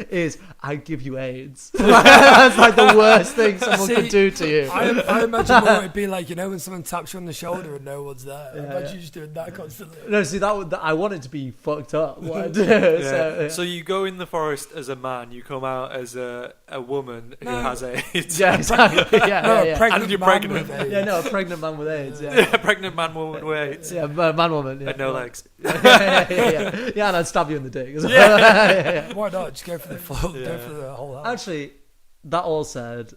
is I'd give you AIDS. That's like the worst thing someone could do to you. I imagine more it'd be like, you know, when someone taps you on the shoulder and no one's there. I imagine you just doing that constantly. No, see, I want it to be fucked up, what I do. So you go in the forest as a man, you come out as a woman who has AIDS. Yeah, exactly. And you're pregnant. A pregnant man with AIDS. A pregnant man, woman with AIDS. Yeah, man, woman. Yeah. And no legs. Yeah, and I'd stab you in the dick as well. Why not? Just go for the full, go for the whole house. Actually, that all said,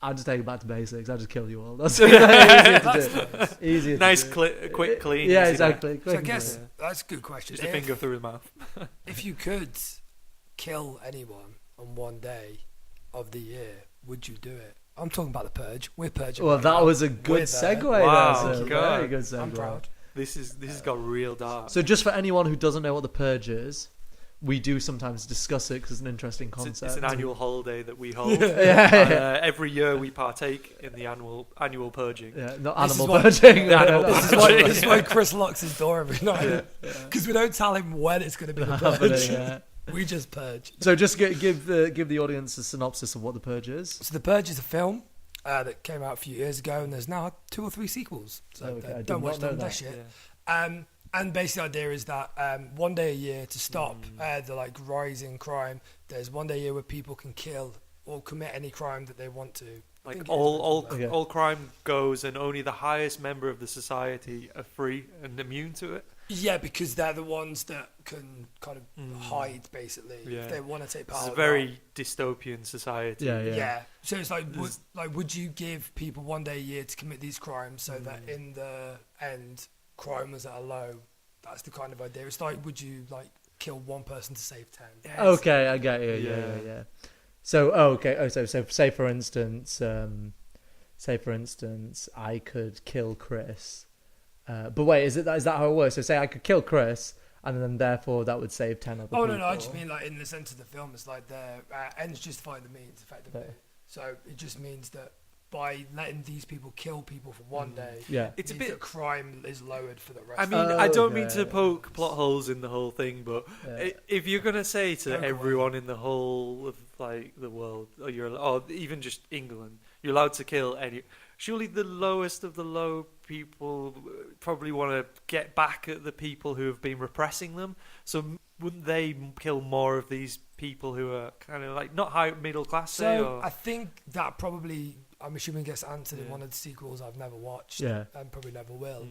I'll just take it back to basics. I'll just kill you all. That's easier to do. Easier nice, to do. quick, clean. Yeah, exactly. So I guess that's a good question. Just a finger through his mouth. If you could kill anyone on one day of the year, would you do it? I'm talking about the Purge. We're purging. Well, that was a good segue. Wow, there, very good segue. I'm proud. This has got real dark. So just for anyone who doesn't know what the Purge is, we do sometimes discuss it because it's an interesting concept. It's an annual holiday that we hold. Every year we partake in the annual purging. Yeah, not animal purging. This is why Chris locks his door every night. Because we don't tell him when it's going to be the purge. We just purge. So just give the audience a synopsis of what the Purge is. So the Purge is a film that came out a few years ago, and there's now 2 or 3 sequels. So don't watch them. That shit. Yeah. And basically the idea is that one day a year to stop the like rising crime, there's one day a year where people can kill or commit any crime that they want to. Like all crime goes, and only the highest member of the society are free and immune to it. Yeah, because they're the ones that can kind of hide, basically. If they want to take part. It's a very dystopian society. Yeah. So it's like, would you give people one day a year to commit these crimes so that in the end, crime was at a low? That's the kind of idea. It's like, would you like kill one person to save 10? Okay, I get you. Yeah. So, so say for instance, I could kill Chris. But wait, is that how it works? So say I could kill Chris, and then therefore that would save 10 other people. No, I just mean like in the sense of the film, it's like the ends justify the means, effectively. Yeah. So it just means that by letting these people kill people for one day, it's a bit that crime is lowered for the rest. I mean, I don't mean to poke plot holes in the whole thing, but if you're gonna say to everyone in the whole of like the world, or even just England, you're allowed to kill any. Surely the lowest of the low people probably want to get back at the people who have been repressing them. So wouldn't they kill more of these people who are kind of like not high middle class? So I think that probably, I'm assuming, gets answered in one of the sequels I've never watched and probably never will.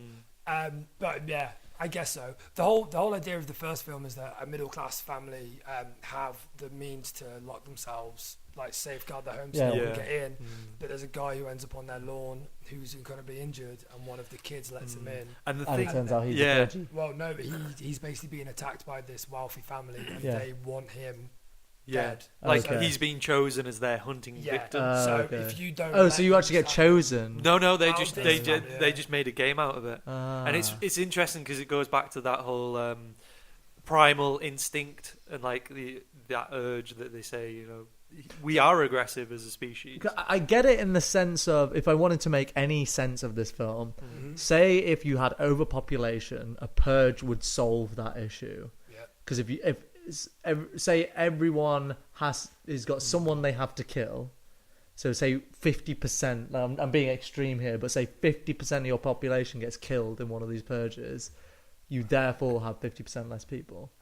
But yeah, I guess so. The whole idea of the first film is that a middle class family have the means to lock themselves, like safeguard their homes so no one can get in. But there's a guy who ends up on their lawn who's incredibly injured, and one of the kids lets him in. And the And thing, it turns out he's a virgin. Well, no, but he's basically being attacked by this wealthy family, and they want him dead. like Okay. he's been chosen as their hunting victim. So okay. if you don't, Oh, let so you them actually get stand- chosen? No, they How just does they that- did yeah. they just made a game out of it, and it's interesting because it goes back to that whole primal instinct and like that urge that they say, you know, we are aggressive as a species. I get it in the sense of, if I wanted to make any sense of this film, say if you had overpopulation, a purge would solve that issue. Because say everyone has got someone they have to kill, so say 50%. I'm being extreme here, but say 50% of your population gets killed in one of these purges, you therefore have 50% less people.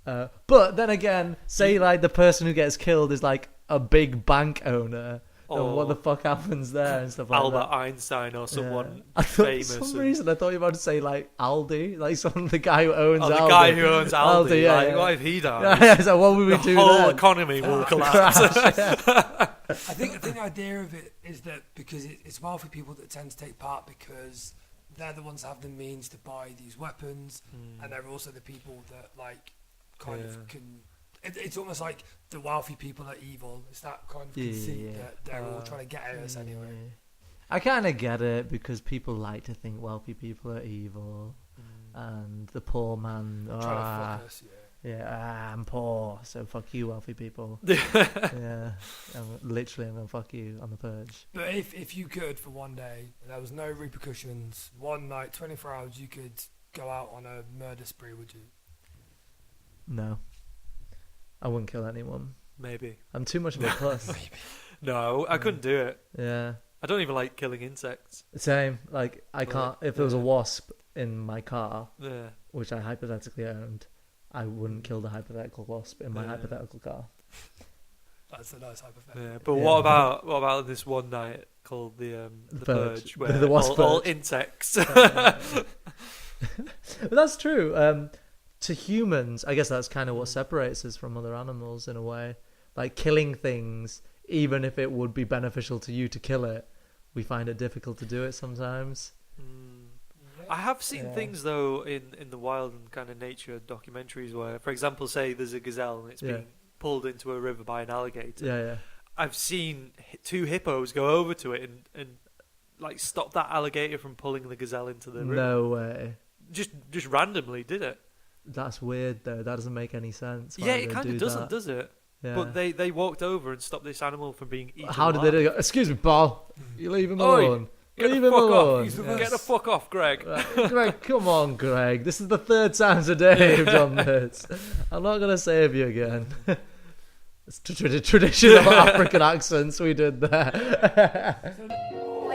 But then again, say like the person who gets killed is like a big bank owner. Or what the fuck happens there and stuff like Albert that. Einstein or someone I thought, famous. for some and- reason, I thought you were about to say like Aldi, like the guy who owns Oh, the Aldi. guy who owns Aldi. yeah, like, yeah. what if he dies? Yeah, so what would we The do whole then? economy will collapse. I think the idea of it is that because it's wealthy people that tend to take part because they're the ones that have the means to buy these weapons, and they're also the people that like kind of can. It's almost like the wealthy people are evil. It's that kind of conceit that they're all trying to get at us anyway. I kind of get it because people like to think wealthy people are evil, and the poor man. Trying to fuck us, I'm poor, so fuck you, wealthy people. yeah, I'm gonna fuck you on the purge. But if you could for one day, and there was no repercussions, one night, 24 hours, you could go out on a murder spree, would you? No, I wouldn't kill anyone. Maybe. I'm too much of a puss. No, I couldn't do it. Yeah. I don't even like killing insects. Same. Like, I can't. If there was a wasp in my car, Yeah. which I hypothetically owned, I wouldn't kill the hypothetical wasp in my hypothetical car. That's a nice hypothetical. Yeah, but what about this one night called the Purge. Purge, where The wasp all purge. insects. But that's true. To humans, I guess that's kind of what separates us from other animals in a way. Like killing things, even if it would be beneficial to you to kill it, we find it difficult to do it sometimes. I have seen things though in the wild and kind of nature documentaries where, for example, say there's a gazelle and it's being pulled into a river by an alligator. Yeah. I've seen two hippos go over to it and like stop that alligator from pulling the gazelle into the river. No way. Just randomly did it. That's weird though. That doesn't make any sense. Why Yeah, would it they kind do of doesn't, that? does it? Yeah. But they walked over and stopped this animal from being eaten. How did they do it? Excuse me, Paul. You leave him Oi, alone. Get Leave the him fuck alone. off! Get the fuck off, Greg. Greg, come on, Greg. This is the third time today you've done this. I'm not going to save you again. It's tradition of African accents we did there.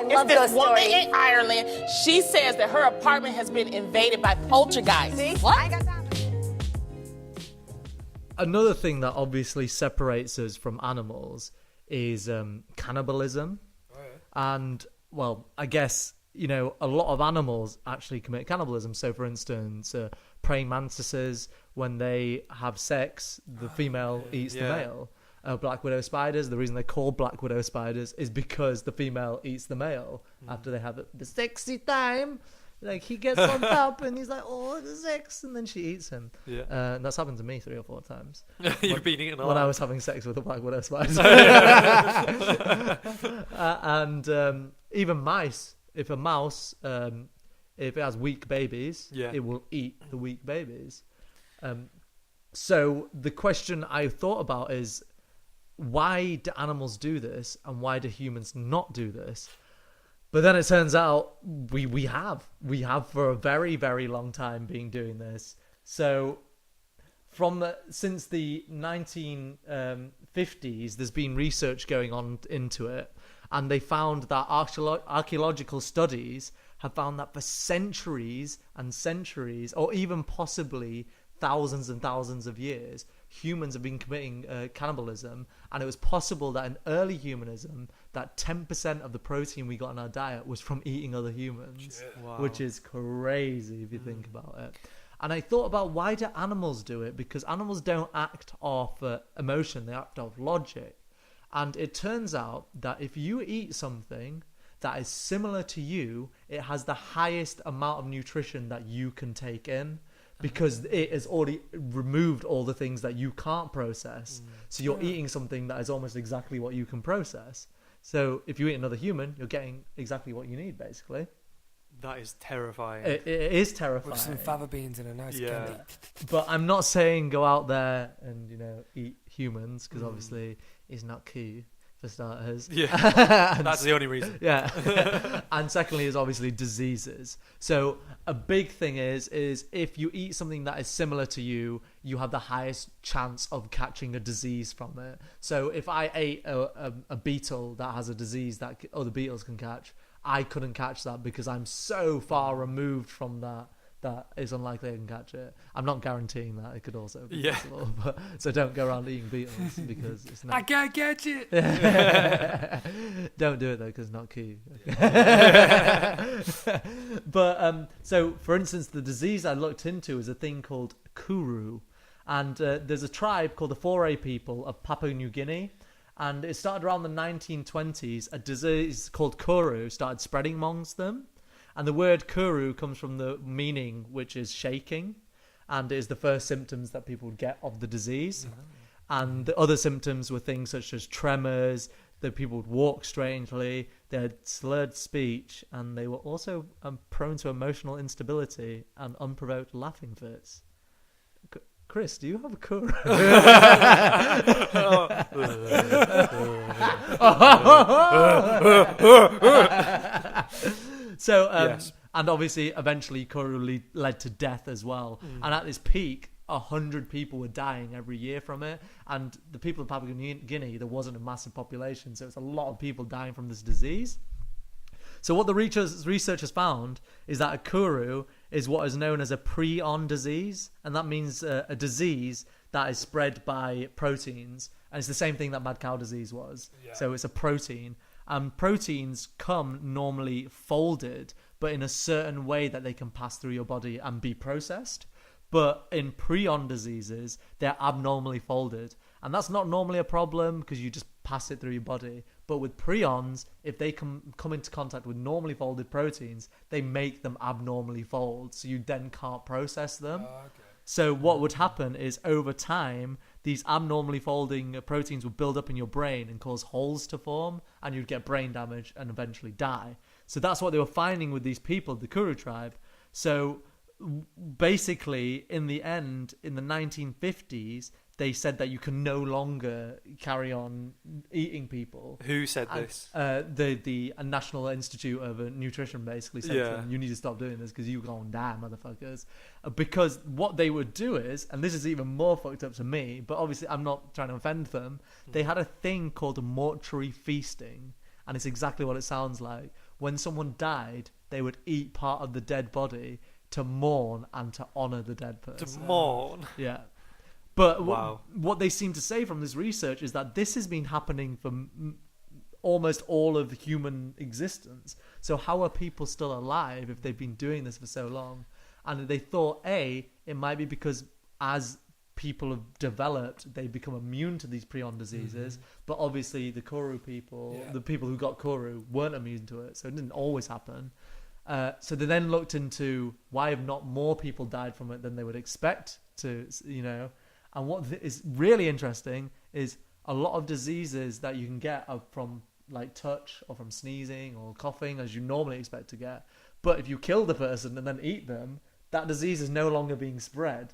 It's this woman in Ireland. She says that her apartment has been invaded by poltergeists. What? Another thing that obviously separates us from animals is cannibalism. And, well, I guess, you know, a lot of animals actually commit cannibalism. So, for instance, praying mantises, when they have sex, the female eats the male. Black widow spiders, the reason they're called black widow spiders is because the female eats the male after they have the sexy time. Like, he gets on top and he's like, oh, the sex, and then she eats him. Yeah. And that's happened to me 3 or 4 times. You've been eaten alive. When I was having sex with a black widow spider. And even mice. If a mouse, if it has weak babies, it will eat the weak babies. So the question I thought about is, why do animals do this and why do humans not do this? But then it turns out we have for a very, very long time been doing this. So since the 1950s, there's been research going on into it, and they found that archaeological studies have found that for centuries and centuries, or even possibly thousands and thousands of years, humans have been committing cannibalism, and it was possible that in early humanism, that 10% of the protein we got in our diet was from eating other humans, Wow. which is crazy if you think about it. And I thought about, why do animals do it? Because animals don't act off emotion, they act off logic. And it turns out that if you eat something that is similar to you, it has the highest amount of nutrition that you can take in, because it has already removed all the things that you can't process. So you're eating something that is almost exactly what you can process. So if you eat another human, you're getting exactly what you need, basically. That is terrifying. It is terrifying. With some fava beans and a nice candy. But I'm not saying go out there and, eat humans, because obviously it's not cool, for starters. Yeah, that's the only reason. Yeah. And secondly is obviously diseases. So a big thing is if you eat something that is similar to you, you have the highest chance of catching a disease from it. So if I ate a beetle that has a disease that other beetles can catch, I couldn't catch that because I'm so far removed from that it's unlikely I can catch it. I'm not guaranteeing that it could also be possible, but so don't go around eating beetles because it's not. I can't catch it. Don't do it though, because it's not key. But so for instance, the disease I looked into is a thing called Kuru, and there's a tribe called the Foray people of Papua New Guinea. And it started around the 1920s. A disease called Kuru started spreading amongst them. And the word Kuru comes from the meaning, which is shaking. And it is the first symptoms that people would get of the disease. And the other symptoms were things such as tremors, that people would walk strangely, they had slurred speech, and they were also prone to emotional instability and unprovoked laughing fits. Chris, do you have a Kuru? So, Yes. and obviously, eventually, Kuru led to death as well. And at this peak, 100 people were dying every year from it. And the people of Papua New Guinea, there wasn't a massive population, so it's a lot of people dying from this disease. So what the researchers found is that a Kuru is what is known as a prion disease, and that means a disease that is spread by proteins, and it's the same thing that mad cow disease was. Yeah. So it's a protein, and proteins come normally folded, but in a certain way that they can pass through your body and be processed. But in prion diseases, they're abnormally folded, and that's not normally a problem because you just pass it through your body. But with prions, if they come into contact with normally folded proteins, they make them abnormally fold, so you then can't process them. Okay. So what would happen is over time, these abnormally folding proteins would build up in your brain and cause holes to form, and you'd get brain damage and eventually die. So that's what they were finding with these people, the Kuru tribe. So basically, in the end, in the 1950s, they said that you can no longer carry on eating people. Who said this? The National Institute of Nutrition basically said to them, you need to stop doing this because you're going to die, motherfuckers. Because what they would do is, and this is even more fucked up to me, but obviously I'm not trying to offend them, they had a thing called mortuary feasting, and it's exactly what it sounds like. When someone died, they would eat part of the dead body to mourn and to honour the dead person. To mourn? Yeah. But Wow. what they seem to say from this research is that this has been happening for almost all of human existence. So how are people still alive if they've been doing this for so long? And they thought, it might be because as people have developed, they become immune to these prion diseases. But obviously the Kuru people, the people who got Kuru, weren't immune to it. So it didn't always happen. So they then looked into why have not more people died from it than they would expect to, And what is really interesting is a lot of diseases that you can get are from like touch or from sneezing or coughing, as you normally expect to get. But if you kill the person and then eat them, that disease is no longer being spread.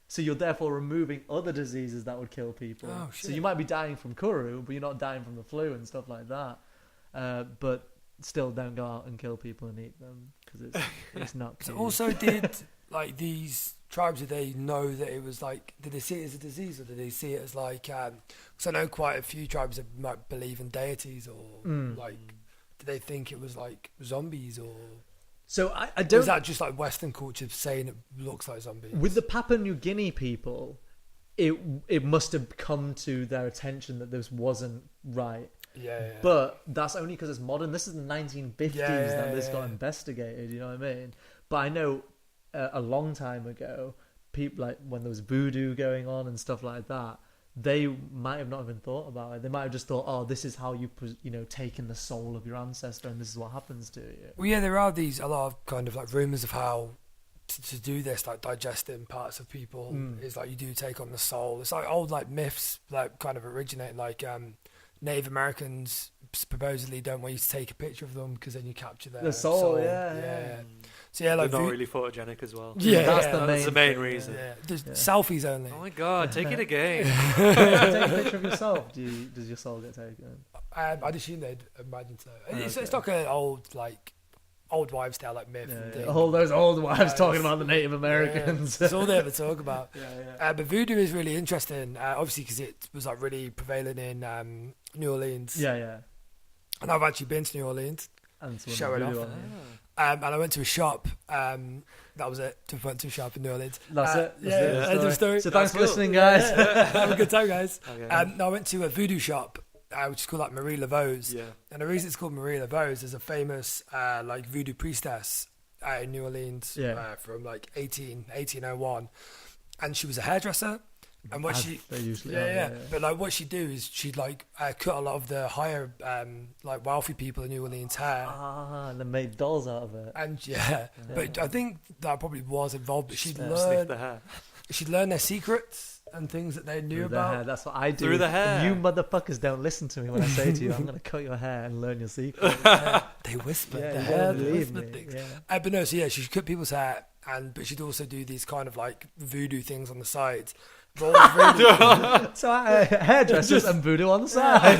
So you're therefore removing other diseases that would kill people. Oh, shit. So you might be dying from Kuru, but you're not dying from the flu and stuff like that. But still don't go out and kill people and eat them because it's not So cool. also, did like these tribes, did they know that it was like, did they see it as a disease, or did they see it as like, because I know quite a few tribes that might believe in deities, or like, did they think it was like zombies or So I Or don't. is that just like Western culture saying it looks like zombies? With the Papua New Guinea people, it must have come to their attention that this wasn't right. Yeah. But that's only because it's modern. This is the 1950s that this got yeah. investigated. You know what I mean? But I know a long time ago, people like when there was voodoo going on and stuff like that, they might have not even thought about it. They might have just thought, "Oh, this is how you taken the soul of your ancestor, and this is what happens to you." Well, yeah, there are a lot of kind of like rumors of how to do this, like digesting parts of people is like you do take on the soul. It's like old like myths, like kind of originate like Native Americans supposedly don't want you to take a picture of them because then you capture their The soul, yeah. So yeah, like They're not really photogenic as well. Yeah, that's the main reason. Yeah, selfies only. Oh my god, take it again. Take a picture of yourself. Does your soul get taken? I'd assume they'd imagine so. It's like an old wives' tale like myth. And thing. All those old wives talking about the Native Americans. That's all they ever talk about. But voodoo is really interesting, obviously because it was like really prevalent in New Orleans. Yeah. And I've actually been to New Orleans. And Show it off. And I went to a shop. That was it. Went to a shop in New Orleans. That's it. That's the the story. So thanks for listening, guys. Have a good time, guys. Okay. I went to a voodoo shop, which is called like Marie Laveau's. Yeah. And the reason it's called Marie Laveau's is a famous like voodoo priestess in New Orleans from like 1801, and she was a hairdresser. And what They usually But like what she'd do is she'd like cut a lot of the higher like wealthy people in New Orleans hair. And they made dolls out of it. And but I think that probably was involved. But Sniff the hair. she'd learn their secrets and things that they knew Through about. their hair. That's what I do. Through the hair. And you motherfuckers don't listen to me when I say to you, I'm going to cut your hair and learn your secret. They whispered Yeah, the you hair, don't they believe whispered me, things. yeah. But no, so yeah, she'd cut people's hair, but she'd also do these kind of like voodoo things on the sides. Really So hairdressers and voodoo on the side.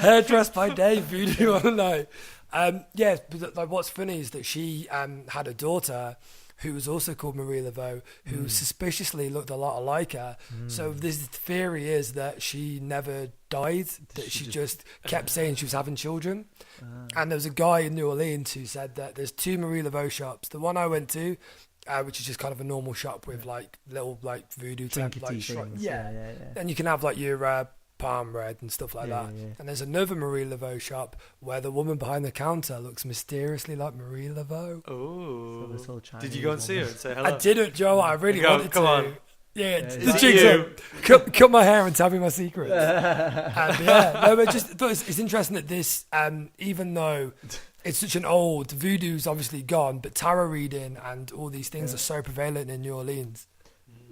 hairdressed by day, voodoo on the night. But like what's funny is that she had a daughter who was also called Marie Laveau, who suspiciously looked a lot like her. So this theory is that she never died, that she just kept saying she was having children. And there was a guy in New Orleans who said that there's two Marie Laveau shops. The one I went to, which is just kind of a normal shop with like little like voodoo type like things. yeah. And you can have like your palm read and stuff like that. Yeah. And there's another Marie Laveau shop where the woman behind the counter looks mysteriously like Marie Laveau. Oh. So this whole Did you go and see her and say hello? I didn't, Joe. I really wanted come to. on. Yeah, is the that cheeks you? up. Cut my hair and tell me my secrets. But it's interesting that this, even though it's such an old, voodoo's obviously gone, but tarot reading and all these things are so prevalent in New Orleans.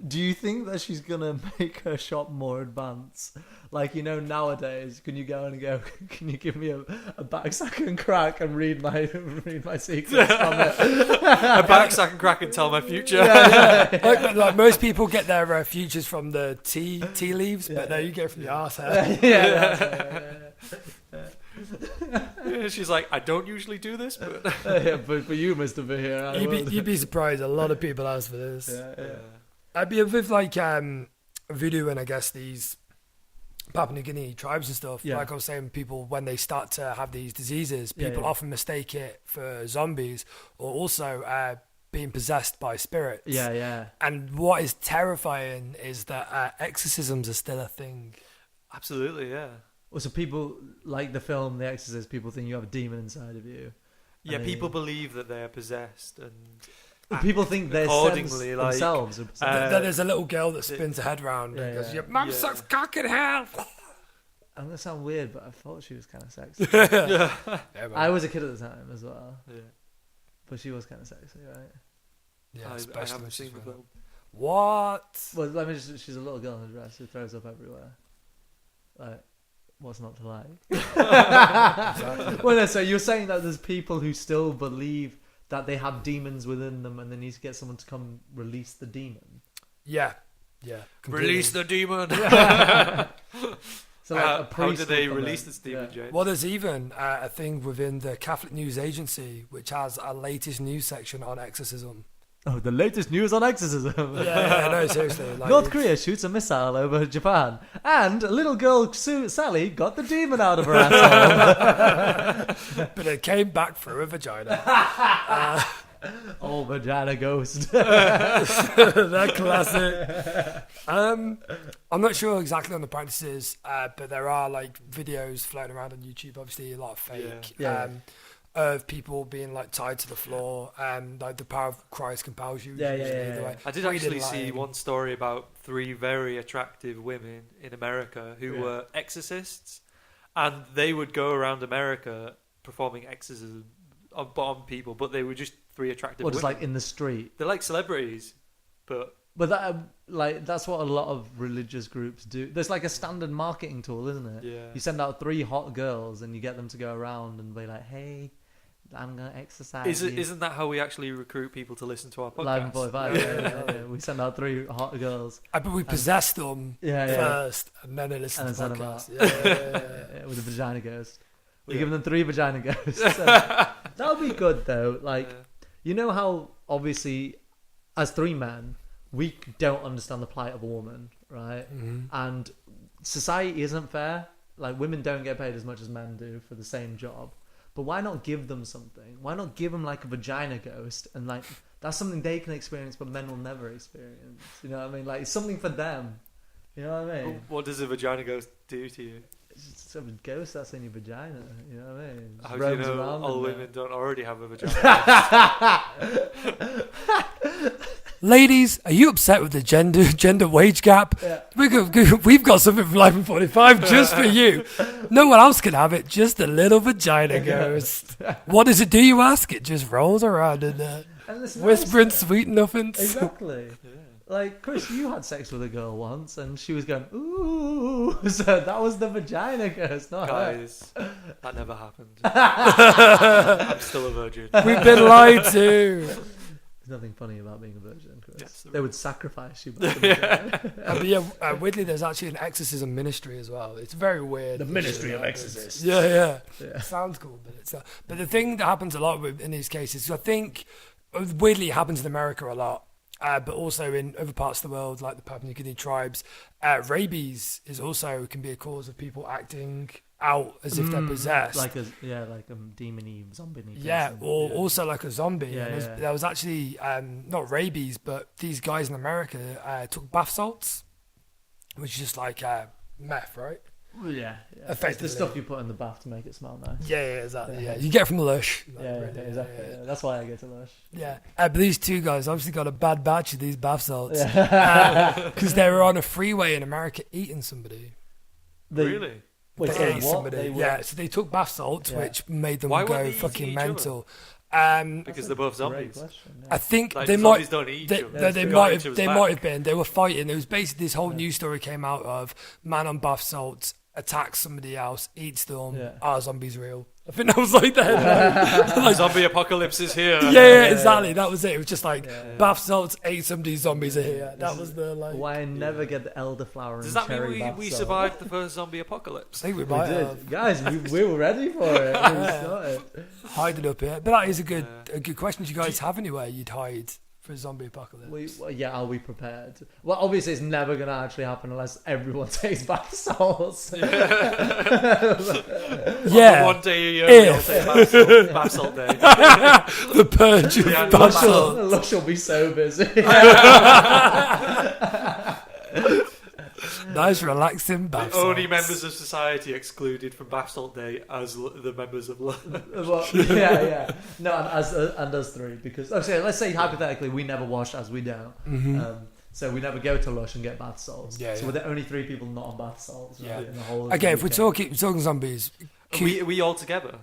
Do you think that she's gonna make her shop more advanced? Like, nowadays, can you go and go, can you give me a backsack and crack and read my secrets from it? A backsack and crack and tell my future. Like most people get their futures from the tea leaves, but no, you get it from the arse hair. Yeah, she's like, I don't usually do this, but but you must have been here. You'd be surprised. A lot of people ask for this. Yeah. I'd be with like voodoo and I guess these Papua New Guinea tribes and stuff. Yeah. Like I was saying, people when they start to have these diseases, people often mistake it for zombies or also being possessed by spirits. Yeah. And what is terrifying is that exorcisms are still a thing. absolutely, yeah. Well, so people like the film The Exorcist. People think you have a demon inside of you. Yeah, people believe that they are possessed, and people think they're accordingly, like, themselves. Then there's a little girl that spins her head round and goes, "Your mum sucks cock in hell." I'm gonna sound weird, but I thought she was kind of sexy. yeah, I was a kid at the time as well, yeah. but she was kind of sexy, right? Yeah, I especially haven't when seen she's the running. film. What? Well, let me just—she's a little girl in a dress who throws up everywhere. Like, what's not to like? Well, no, so you're saying that there's people who still believe that they have demons within them, and they need to get someone to come release the demon. Yeah. Completely. Release the demon. So, like, a How priest do they will come release in. this demon, James? Well, there's even a thing within the Catholic News Agency which has a latest news section on exorcism. Oh, the latest news on exorcism. Yeah, no, seriously. Like, North Korea shoots a missile over Japan, and little girl Sally got the demon out of her asshole. but it came back through a vagina. Oh, vagina ghost. That classic. I'm not sure exactly on the practices, but there are like videos floating around on YouTube. Obviously, a lot of fake. Yeah. Of people being like tied to the floor, and like the power of Christ compels you. Yeah. Way. I did actually see one story about 3 very attractive women in America who were exorcists, and they would go around America performing exorcism on people, but they were just 3 attractive women. Just like in the street. They're like celebrities, but that that's what a lot of religious groups do. There's like a standard marketing tool, isn't it? Yeah. You send out 3 hot girls and you get them to go around and be like, "Hey, I'm gonna exercise." Isn't that how we actually recruit people to listen to our podcast? Live and 45. Yeah. We send out 3 hot girls. But we possess them first, and then they listen And to the then podcast. Yeah, with a vagina ghost. We give them 3 vagina ghosts. That would be good though. Like, you know how obviously, as 3 men, we don't understand the plight of a woman, right? Mm-hmm. And society isn't fair. Like, women don't get paid as much as men do for the same job. But why not give them something? Why not give them like a vagina ghost? And like, that's something they can experience, but men will never experience. You know what I mean? Like, it's something for them. You know what I mean? What does a vagina ghost do to you? It's just a ghost that's in your vagina. You know what I mean? How do you know all women don't already have a vagina? Ladies, are you upset with the gender wage gap? Yeah. We've got something from Life in 45 just for you. No one else can have it, just a little vagina ghost. What does it do, you ask? It just rolls around in there, whispering sweet nothings. Exactly. Like, Chris, you had sex with a girl once and she was going, ooh. So that was the vagina ghost, not Guys, that never happened. I'm still a virgin. We've been lied to. There's nothing funny about being a virgin, Chris. Yes, they would sacrifice you. But weirdly, there's actually an exorcism ministry as well. It's very weird. The Ministry of Exorcists. Yeah. Sounds cool, but it's not. But the thing that happens a lot in these cases, I think, weirdly, it happens in America a lot. But also in other parts of the world, like the Papua New Guinea tribes, rabies can be a cause of people acting out as if they're possessed, like a demon-y, zombie-y person. Yeah, or also like a zombie. There was actually not rabies, but these guys in America took bath salts, which is just like meth, right? Yeah. Effectively. It's the stuff you put in the bath to make it smell nice. Yeah, exactly. Yeah, you get it from the Lush. Exactly. Yeah. That's why I get to Lush. Yeah, but these 2 guys obviously got a bad batch of these bath salts because they were on a freeway in America eating somebody. Really? Wait, They ate somebody. So they took bath salts, which made them go fucking mental. Because they're both zombies. Question, I think like, they zombies might. Don't eat They might have been. They were fighting. There was basically this whole news story came out of man on bath salts attacks somebody else, eats them. Are zombies real? I think that was like that. Like, zombie apocalypse is here. Yeah, exactly. That was it. It was just like bath salts, ate somebody, zombies are here. That was the like. Why I never get the elderflower Does and that cherry mean bath we salt. survived the first zombie apocalypse? I think we We might did, have. guys. We were ready for it. We started. Hide it up here. But that is a good question. Do you guys have anywhere you'd hide for a zombie apocalypse? Are we prepared? Well, obviously, it's never going to actually happen unless everyone takes bath salts. Yeah. One day a year, we all take bath salt day. The purge of bath salts. Lush will be so busy. Nice relaxing bath salts. Only members of society excluded from bath salt day as the members of Lush. Well, no, and us 3 because let's say hypothetically we never wash as we don't. So we never go to Lush and get bath salts. So we're the only 3 people not on bath salts. Right, in the whole of Okay, the if we're UK. talking zombies, Are we all together?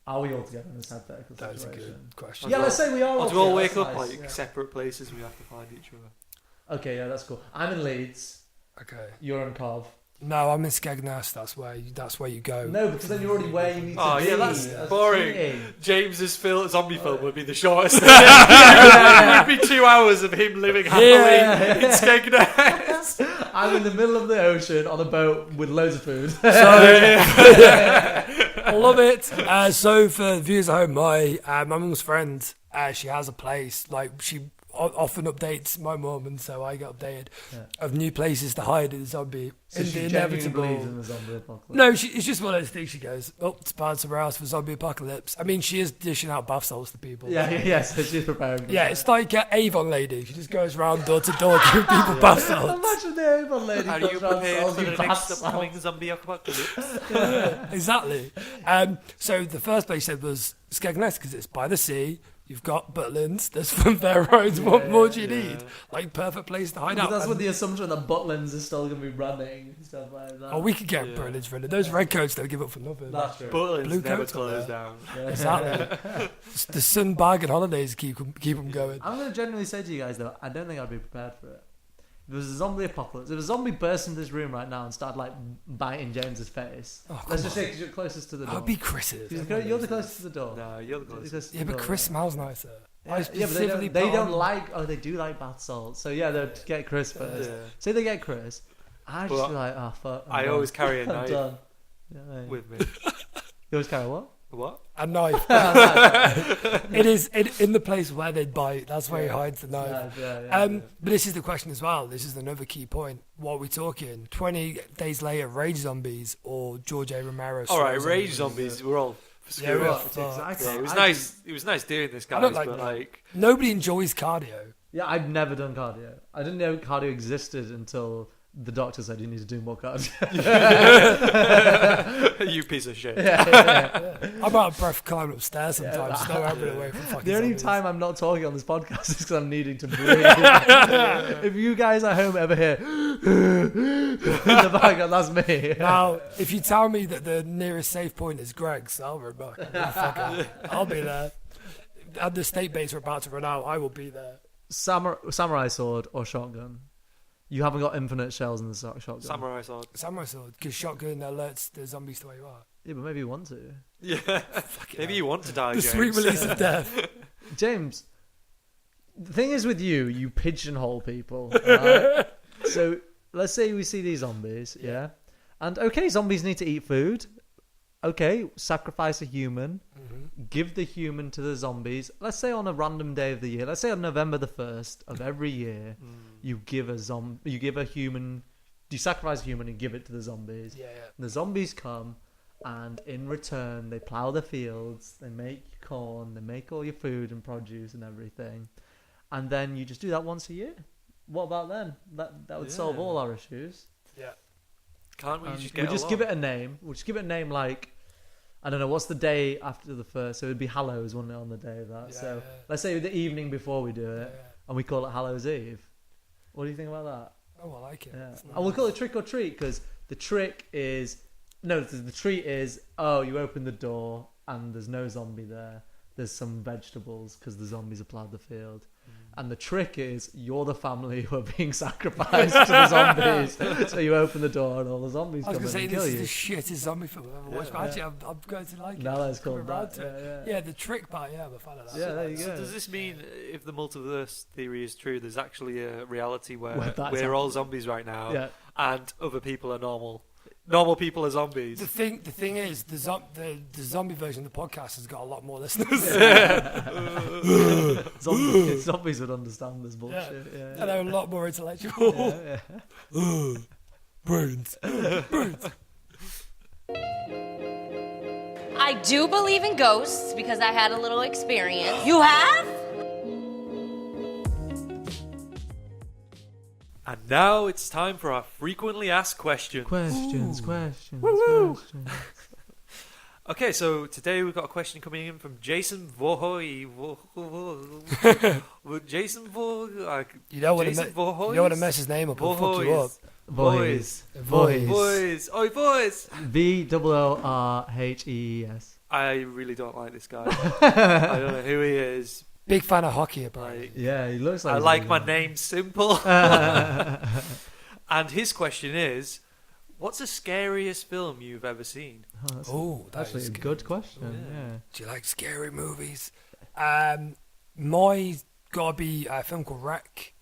Are we all together in this hypothetical that's a situation? good question. Yeah, let's say we are. Or all do we all together, wake that's up nice, like separate places we have to find each other? Okay, yeah, that's cool. I'm in Leeds. Okay. You're in Cov. No, I'm in Skegness. That's where you go. No, because then you're already where you need to Oh be. yeah, that's boring. cheating. James's zombie film would be the shortest. It would be 2 hours of him living happily in Skegness. I'm in the middle of the ocean on a boat with loads of food. I love it. So for the viewers at home, my mum's friend, she has a place. Like she often updates my mum, and so I get updated of new places to hide in the zombie. So in she the genuinely inevitable. believes in the zombie apocalypse. No, it's just one of those things. She goes, it's bad somewhere else for zombie apocalypse. I mean, she is dishing out bath salts to people. So she's preparing for Yeah, that. it's like an Avon lady. She just goes around door to door giving people bath salts. Imagine the Avon lady Are goes you around prepared selling for the you bath next salts. upcoming zombie apocalypse? Exactly. So the first place said was Skegness because it's by the sea. You've got Butlins. There's Funfair Roads. What more do you need? Like, perfect place to hide But out. that's And- with the assumption that Butlins is still going to be running and stuff like that. Oh, we could get Butlins running. Those redcoats don't give up for nothing. That's true. Butlins Blue never coats on close there. down. Exactly. The Sun Bag and holidays keep them going. I'm going to genuinely say to you guys, though, I don't think I'd be prepared for it. If there was a zombie apocalypse, if a zombie burst into this room right now and started, like, biting James's face, let's just say because you're closest to the door. I'd be Chris's. You're the closest to the door. No, you're the closest. Yeah, but Chris smells nicer. I Yeah, but specifically they put don't on- like. Oh, they do like bath salts. So yeah, they'll get Chris first. Yeah. Say they get Chris. I just Well, be like, oh fuck. I'm I done. always carry a I'm knife done. You know what I mean? with me. You always carry what? What? a knife. It is in the place where they bite. That's where he hides the knife. But this is the question as well. This is another key point. What are we talking? 20 days later, Rage Zombies or George A. Romero? All right, Slow Rage Zombies? Zombies. We're all Yeah, screwed we're up. fucked. Yeah, it was I nice. It was nice doing this, I guys. don't like but that. like, Nobody enjoys cardio. Yeah, I've never done cardio. I didn't know cardio existed until the doctor said you need to do more cardio. you piece of shit. I'm out of breath climbing upstairs sometimes. Just don't help me away from fucking The only zombies. time I'm not talking on this podcast is because I'm needing to breathe. If you guys at home ever hear in the background, that's me. Now, if you tell me that the nearest safe point is Greg's, I'll run back. I'll be there. And the state base are about to run out. I will be there. Samurai sword or shotgun? You haven't got infinite shells in the shotgun. Samurai sword. Samurai sword, because shotgun alerts the zombies to where you are. Yeah, but maybe you want to. Yeah. Maybe you want to die, The James. sweet release of death. James, the thing is with you, you pigeonhole people. Right? So let's say we see these zombies, yeah? And okay, zombies need to eat food. Okay, sacrifice a human. Give the human to the zombies. Let's say on a random day of the year. Let's say on November the 1st of every year, you give a human. You sacrifice a human and give it to the zombies. Yeah. The zombies come, and in return, they plow the fields, they make corn, they make all your food and produce and everything, and then you just do that once a year. What about then? That would solve all our issues. Yeah. Can't we And just we get just along? give it a name. We'll just give it a name like, I don't know, what's the day after the 1st? So it would be Hallows, wouldn't it, on the day of that? So let's say the evening before we do it, and we call it Hallows Eve. What do you think about that? Oh, I like it. Yeah. It's And we'll nice. call it trick or treat because the trick is the treat is you open the door and there's no zombie there. There's some vegetables because the zombies have plowed the field. And the trick is you're the family who are being sacrificed to the zombies. So you open the door and all the zombies I was come going to in say, and this kill is you. the shittest zombie film I've ever watched. But actually, I'm going to like it. Now that's Coming called around that. to it. Yeah, the trick part, I'm a fan of that. Yeah, there you So go. does this mean if the multiverse theory is true, there's actually a reality where Where that's we're all zombies right now, Yeah. and other people are normal? Normal people are zombies. The thing is, the zombie version of the podcast has got a lot more listeners. Zombies would understand this bullshit. Yeah. And they're a lot more intellectual. Yeah. Brains. I do believe in ghosts because I had a little experience. You have? And now it's time for our frequently asked questions. Questions. Okay, so today we've got a question coming in from Jason Vohoy. Jason Vohoy. You don't want to mess his name up. He'll fuck you up. Boys. Boys. Oi, boys. VOORHEES. I really don't like this guy. I don't know who he is. Big fan of hockey, apparently. Like, Yeah, he looks like. I he's like a my guy. name simple. And his question is, what's the scariest film you've ever seen? Oh, that's That's actually a good question. Yeah. Do you like scary movies? My gotta be a film called Wreck.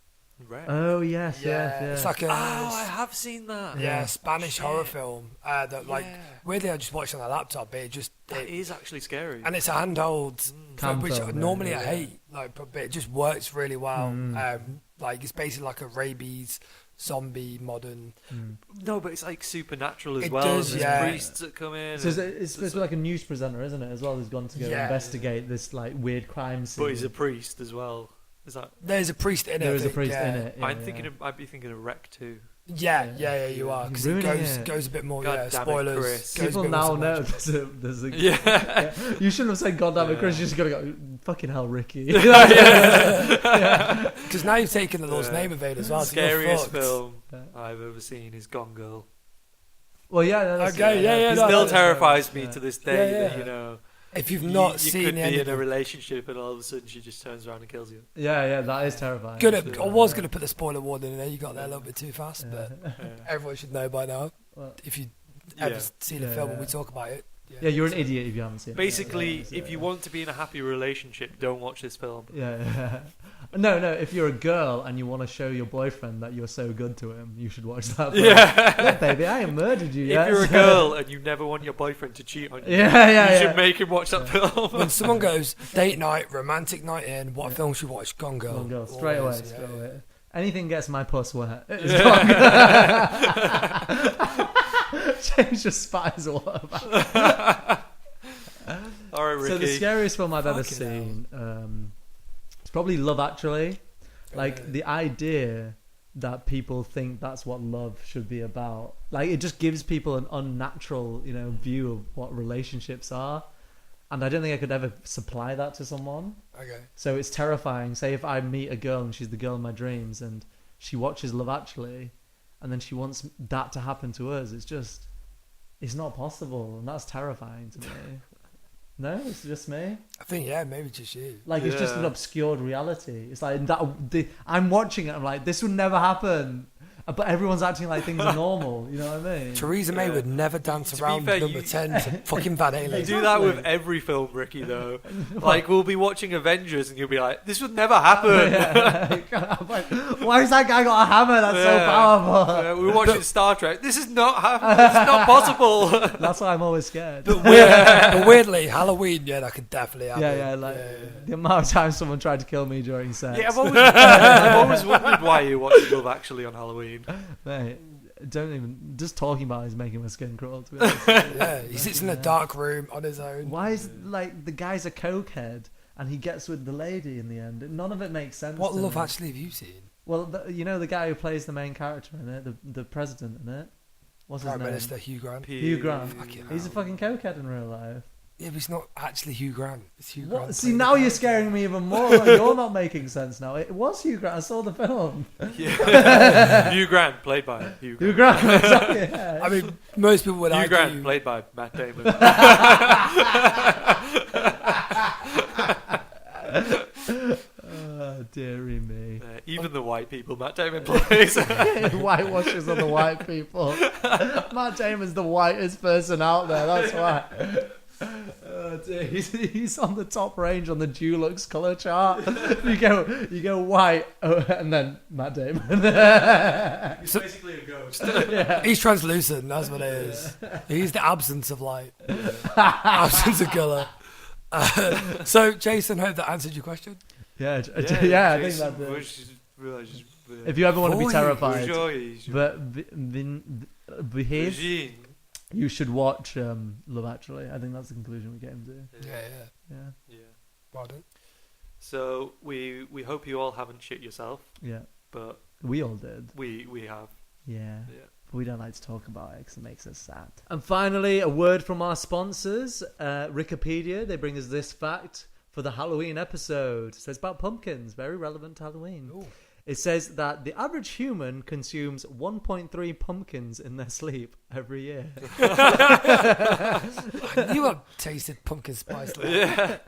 Right. Oh yes, Yeah, yes. it's like a I have seen that. Spanish horror film that like Yeah. weirdly I just watched on a laptop, but it is actually scary. and it's a handheld Cam which film, normally yeah. I hate, like, but it just works really well. Like it's basically like a rabies zombie modern. No, but it's like supernatural as It well. does, There's yeah. priests that come in. So and- it's supposed to be like a news presenter, isn't it? As well, who's gone to go Yeah. investigate this like weird crime scene. but he's a priest as well. Is that? There's a priest in it. There I is a think, priest yeah. in it. I'd be thinking of Wreck too. Yeah, you are, because it Ruining it. goes a bit more. God Yeah, damn it, spoilers. Chris. Goes a People bit more now to know much. there's a Yeah. You shouldn't have said "God damn it, Yeah. Chris." You just gotta go fucking hell, Ricky. Because now you've taken the Lord's name of it as well. so you're Scariest fucked. film I've ever seen is Gone Girl. Well, yeah. That's, Okay, yeah, It no, still that's- terrifies me yeah. to this day Yeah, that yeah. If you've not you seen could the be end in of a it, relationship and all of a sudden she just turns around and kills you. Yeah, that is terrifying. I was gonna put the spoiler warning in there. You got there a little bit too fast, but everyone should know by now. Well, If you ever Yeah. seen the film and we talk about it. Yeah, you're an idiot if you haven't seen it. Basically, Yeah, if you want to be in a happy relationship, don't watch this film. Yeah. No, if you're a girl and you want to show your boyfriend that you're so good to him, you should watch that film. Yeah. Look, baby, I ain't murdered you yet. If you're a girl and you never want your boyfriend to cheat on you, Yeah, you should make him watch that film. When someone goes date night, romantic night in, what film should we watch? Gone Girl. Gone Girl, straight away, Always, straight yeah. away. Anything gets my puss wet. It's Gone Girl. James just spies water back. All right, Ricky. So the scariest film I've ever Fucking seen, it's probably Love Actually. Like the idea that people think that's what love should be about. Like it just gives people an unnatural, view of what relationships are. And I don't think I could ever supply that to someone. Okay. So it's terrifying. Say if I meet a girl and she's the girl in my dreams and she watches Love Actually and then she wants that to happen to us, it's not possible. And that's terrifying to me. No, it's just me. I think maybe just you. Like it's just an obscured reality. It's like I'm watching it. I'm like, this would never happen, but everyone's acting like things are normal. You know what I mean? Theresa May would never dance To be around fair, number you- 10 to fucking Van You Halen. do that with every film, Ricky, though. Like, we'll be watching Avengers and you'll be like, this would never happen. I'm like, why has that guy got a hammer? That's so powerful. We were watching Star Trek. This is not happening. It's not possible. That's why I'm always scared. But weirdly, Halloween, that could definitely happen. The amount of times someone tried to kill me during sex. Yeah, I've always wondered why you watch Love Actually on Halloween. Mate, don't even. Just talking about it is making my skin crawl. To be honest. Yeah, he sits in a dark room on his own. Why is the guy's a cokehead and he gets with the lady in the end? None of it makes sense. What to Love me. Actually have you seen? Well, the guy who plays the main character in it, the president in it. What's his Prime name? Minister Hugh Grant. Hugh Grant. Fucking He's a hell. fucking cokehead in real life. Yeah, but he's not actually Hugh Grant. It's Hugh What? Grant. See, playing now the you're character. scaring me even more. Like, you're not making sense now. It was Hugh Grant. I saw the film. Hugh Grant, played by Hugh Hugh Grant. Grant. Exactly, yeah. I mean, most people would Hugh argue. Grant, played by Matt Damon. Oh, dearie me. Even the white people Matt Damon plays. Whitewashes on the white people. Matt Damon's the whitest person out there. That's why. Oh, dear. He's on the top range on the Dulux color chart. You go white, and then Matt Damon. He's basically a ghost. He's translucent. That's what it is. He's the absence of light, absence of colour. So, Jason, hope that answered your question. Yeah, I think that's it. If you ever want to be Boy, terrified, but behave, Regine. you should watch Love Actually. I think that's the conclusion we came to. Yeah. Yeah. Well done. So we hope you all haven't shit yourself, Yeah, but we all did. we have. Yeah. Yeah. But we don't like to talk about it because it makes us sad. And finally, a word from our sponsors, Wikipedia. They bring us this fact for the Halloween episode. So it's about pumpkins, very relevant to Halloween. Ooh. It says that the average human consumes 1.3 pumpkins in their sleep every year. I knew I tasted pumpkin spice. Yeah.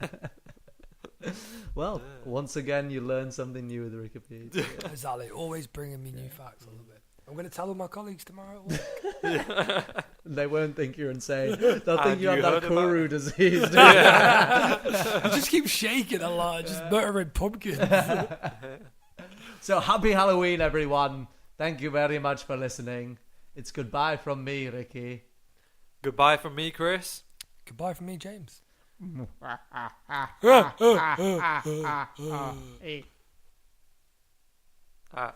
Well, once again, you learn something new with Wikipedia. Exactly. Always bringing me new facts a little bit. I'm going to tell all my colleagues tomorrow. They won't think you're insane. They'll think you have you that heard about Kuru disease. I just keep shaking a lot, just muttering pumpkins. So happy Halloween, everyone. Thank you very much for listening. It's goodbye from me, Ricky. Goodbye from me, Chris. Goodbye from me, James. Ah.